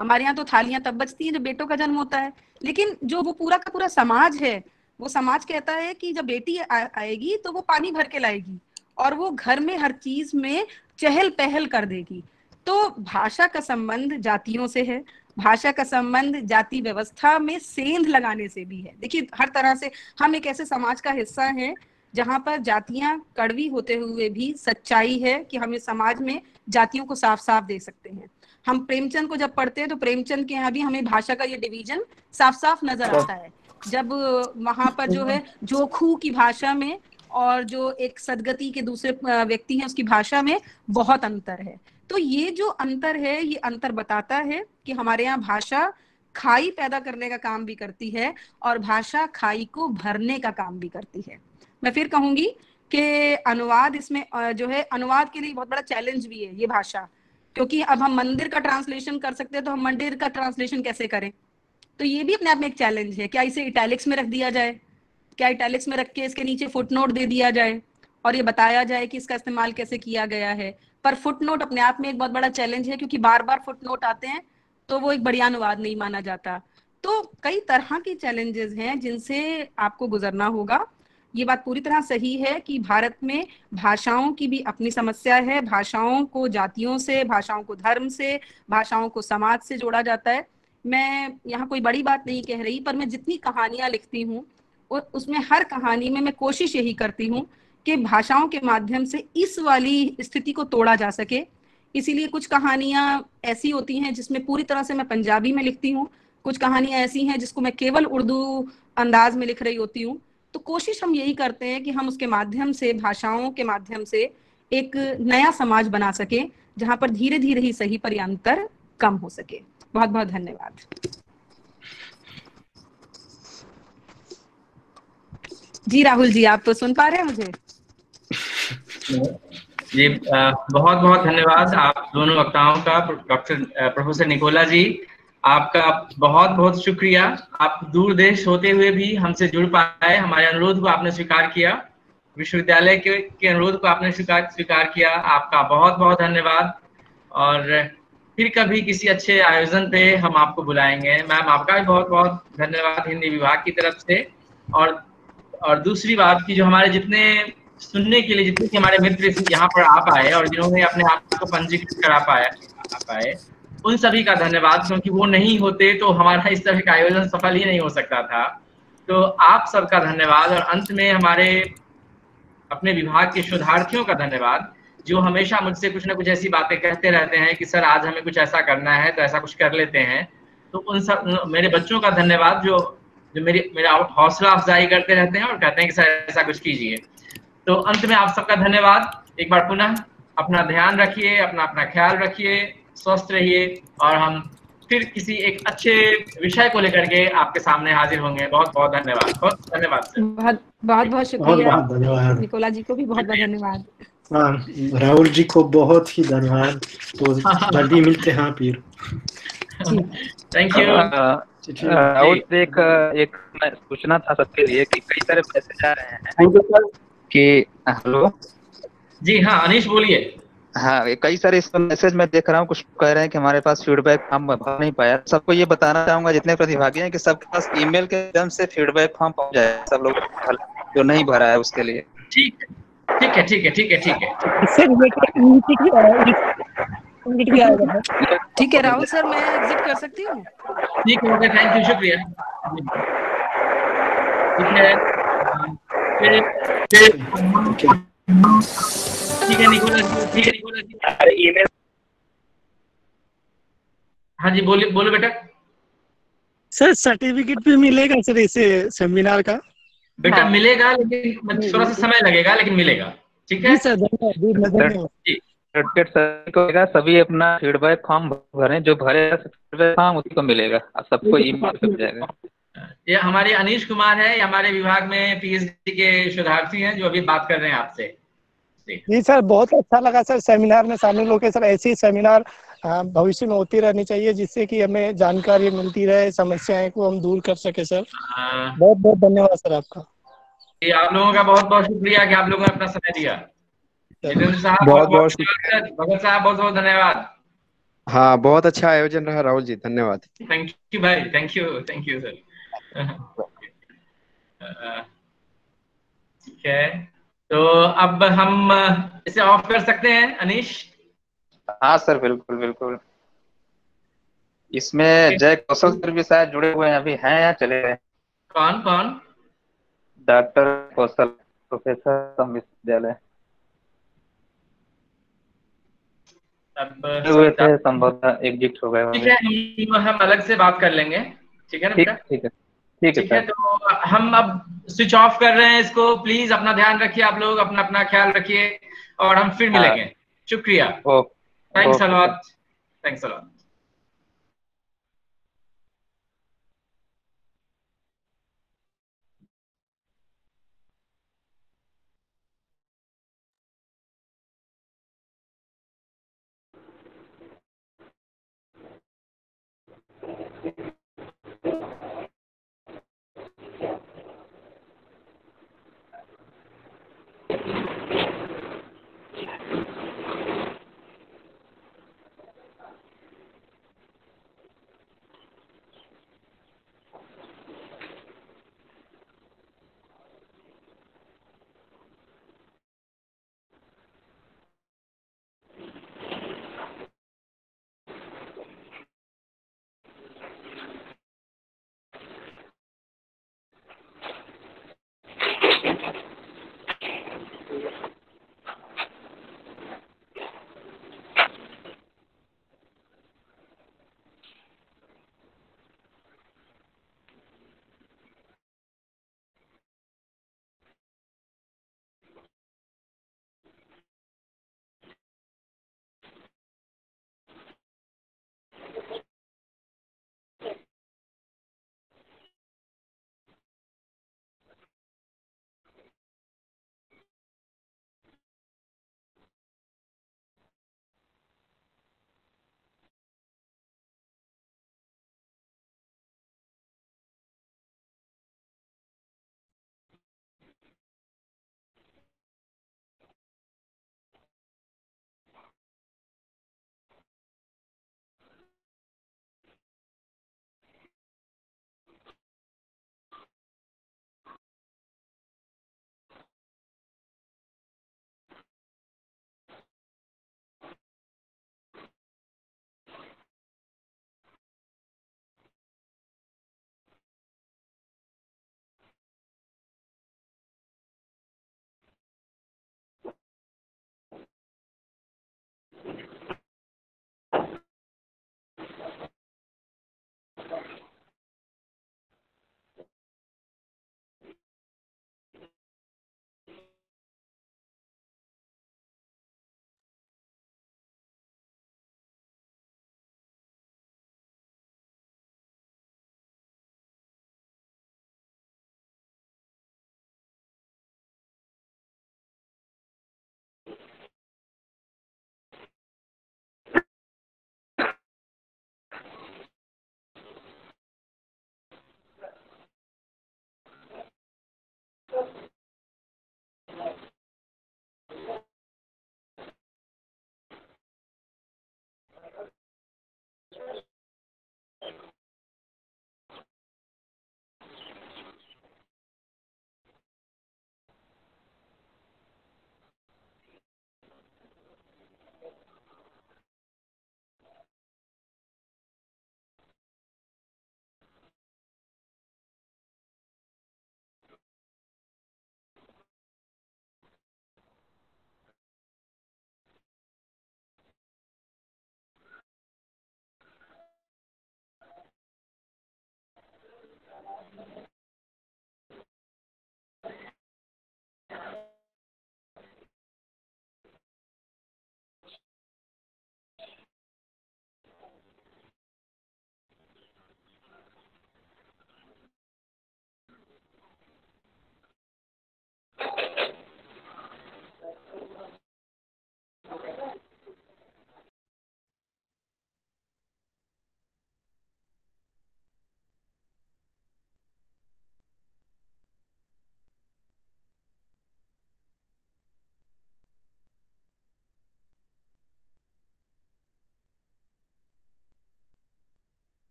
हमारे यहाँ तो थालियां तब बजती हैं जब बेटों का जन्म होता है। लेकिन जो वो पूरा का पूरा समाज है, वो समाज कहता है कि जब बेटी आएगी तो वो पानी भर के लाएगी और वो घर में हर चीज में चहल पहल कर देगी। तो भाषा का संबंध जातियों से है, भाषा का संबंध जाति व्यवस्था में सेंध लगाने से भी है। देखिए हर तरह से हम एक ऐसे समाज का हिस्सा हैं जहां पर जातियां कड़वी होते हुए भी सच्चाई है कि हम इस समाज में जातियों को साफ साफ देख सकते हैं। हम प्रेमचंद को जब पढ़ते हैं तो प्रेमचंद के यहाँ भी हमें भाषा का ये डिवीजन साफ साफ नजर आता है। जब वहां पर जो है जोखू की भाषा में और जो एक सदगति के दूसरे व्यक्ति हैं उसकी भाषा में बहुत अंतर है। तो ये जो अंतर है, ये अंतर बताता है कि हमारे यहाँ भाषा खाई पैदा करने का काम भी करती है और भाषा खाई को भरने का काम भी करती है। मैं फिर कहूंगी कि अनुवाद इसमें जो है, अनुवाद के लिए बहुत बड़ा चैलेंज भी है ये भाषा, क्योंकि अब हम मंदिर का ट्रांसलेशन कर सकते हैं तो हम मंदिर का ट्रांसलेशन कैसे करें? तो ये भी अपने आप में एक चैलेंज है। क्या इसे इटैलिक्स में रख दिया जाए? क्या इटैलिक्स में रख के इसके नीचे फुटनोट दे दिया जाए और ये बताया जाए कि इसका इस्तेमाल कैसे किया गया है? पर फुटनोट अपने आप में एक बहुत बड़ा चैलेंज है, क्योंकि बार बार फुटनोट आते हैं तो वो एक बढ़िया अनुवाद नहीं माना जाता। तो कई तरह की चैलेंजेस हैं जिनसे आपको गुजरना होगा। ये बात पूरी तरह सही है कि भारत में भाषाओं की भी अपनी समस्या है। भाषाओं को जातियों से, भाषाओं को धर्म से, भाषाओं को समाज से जोड़ा जाता है। मैं यहाँ कोई बड़ी बात नहीं कह रही, पर मैं जितनी कहानियां लिखती हूँ उसमें हर कहानी में मैं कोशिश यही करती हूँ कि भाषाओं के माध्यम से इस वाली स्थिति को तोड़ा जा सके। इसीलिए कुछ कहानियां ऐसी होती हैं जिसमें पूरी तरह से मैं पंजाबी में लिखती हूँ, कुछ कहानियां ऐसी हैं जिसको मैं केवल उर्दू अंदाज में लिख रही होती हूँ। तो कोशिश हम यही करते हैं कि हम उसके माध्यम से, भाषाओं के माध्यम से एक नया समाज बना सके जहां पर धीरे धीरे ही सही पर अंतर कम हो सके। बहुत बहुत धन्यवाद। जी राहुल जी, आप तो सुन पा रहे हैं मुझे? जी बहुत बहुत धन्यवाद आप दोनों वक्ताओं का। डॉक्टर प्रोफेसर निकोला जी, आपका बहुत बहुत शुक्रिया। आप दूर देश होते हुए भी हमसे जुड़ पाए, हमारे अनुरोध को आपने स्वीकार किया, विश्वविद्यालय के अनुरोध को आपने स्वीकार किया। आपका बहुत बहुत धन्यवाद। और फिर कभी किसी अच्छे आयोजन पे हम आपको बुलाएंगे। मैम आपका भी बहुत बहुत धन्यवाद हिंदी विभाग की तरफ से। और दूसरी बात की, जो हमारे जितने सुनने के लिए जितने हमारे मित्र यहाँ पर आ पाए और जिन्होंने अपने आप को पंजीकृत करा पाए उन सभी का धन्यवाद, क्योंकि वो नहीं होते तो हमारा इस तरह का आयोजन सफल ही नहीं हो सकता था। तो आप सबका धन्यवाद, और अंत में हमारे अपने विभाग के शोधार्थियों का धन्यवाद, जो हमेशा मुझसे कुछ ना कुछ ऐसी बातें कहते रहते हैं कि सर आज हमें कुछ ऐसा करना है तो ऐसा कुछ कर लेते हैं। तो उन सब मेरे बच्चों का धन्यवाद जो मेरा हौसला अफजाई करते रहते हैं और कहते हैं कि सर ऐसा कुछ कीजिए। तो अंत में आप सबका धन्यवाद एक बार पुनः। अपना ध्यान रखिए, अपना ख्याल रखिए, स्वस्थ रहिए, और हम फिर किसी एक अच्छे विषय को लेकर के आपके सामने हाजिर होंगे। बहुत बहुत धन्यवाद। बहुत धन्यवाद सर। बहुत शुक्रिया। बहुत धन्यवाद निकोला जी को भी बहुत धन्यवाद। राहुल जी को बहुत ही धन्यवाद। तो जल्दी मिलते हैं फिर। Thank you. राहुल से एक पूछना था सबके लिए कि कई सारे मैसेज आ रहे हैं कि हेलो जी हाँ अनीश बोलिए। हाँ, कई सारे इस मैसेज में देख रहा हूँ, कुछ कह रहे हैं कि हमारे पास फीडबैक फॉर्म भर नहीं पाया। सबको ये बताना चाहूंगा जितने प्रतिभागी हैं कि सबके पास ईमेल के माध्यम से फीडबैक फॉर्म पहुंच जाए, सब लोग जो नहीं भरा है उसके लिए। ठीक है। ठीक है राहुल सर, मैं एग्जिट कर सकती हूँ? ठीक है, थैंक यू, शुक्रिया। ठीक है निकोला जी। अरे ईमेल। हाँ जी बोलो बेटा। सर सर्टिफिकेट भी मिलेगा सर इसे सेमिनार का? बेटा मिलेगा, लेकिन थोड़ा सा समय लगेगा, लेकिन मिलेगा। ठीक है सर, धन्यवाद। सभी अपना फीडबैक फॉर्म भरें, जो भरेगा फीडबैक फॉर्म उसी को मिलेगा, सबको ईमेल पे जाएगा। ये हमारे अनीश कुमार है, हमारे विभाग में पीएचडी के शोधार्थी हैं जो अभी बात कर रहे हैं आपसे। जी सर, बहुत अच्छा लगा सर सेमिनार में शामिल होकर। सर ऐसी सेमिनार भविष्य में होती रहनी चाहिए, जिससे कि हमें जानकारी मिलती रहे, समस्याएं को हम दूर कर सके। सर बहुत बहुत धन्यवाद सर आपका। आप लोगों का बहुत बहुत शुक्रिया कि आप लोगों ने अपना समय दिया। जितेंद्र साहब बहुत शुक्रिया। भगत साहब बहुत बहुत धन्यवाद। हाँ, बहुत अच्छा आयोजन रहा राहुल जी, धन्यवाद। थैंक यू भाई, थैंक यू सर। ठीक है, तो अब हम इसे ऑफ कर सकते हैं अनीश? हाँ सर, बिल्कुल। इसमें जय कौशल सर भी शायद जुड़े हुए हैं, अभी हैं या चले गए? कौन? डॉक्टर कौशल, प्रोफेसर विश्वविद्यालय हुए थे, संभवतः एग्जिट हो गए। ठीक है, हम अलग से बात कर लेंगे। ठीक है ना बेटा? ठीक है। तो हम अब स्विच ऑफ कर रहे हैं इसको। प्लीज अपना ध्यान रखिए, आप लोग अपना ख्याल रखिए, और हम फिर मिलेंगे। शुक्रिया। Thanks a lot.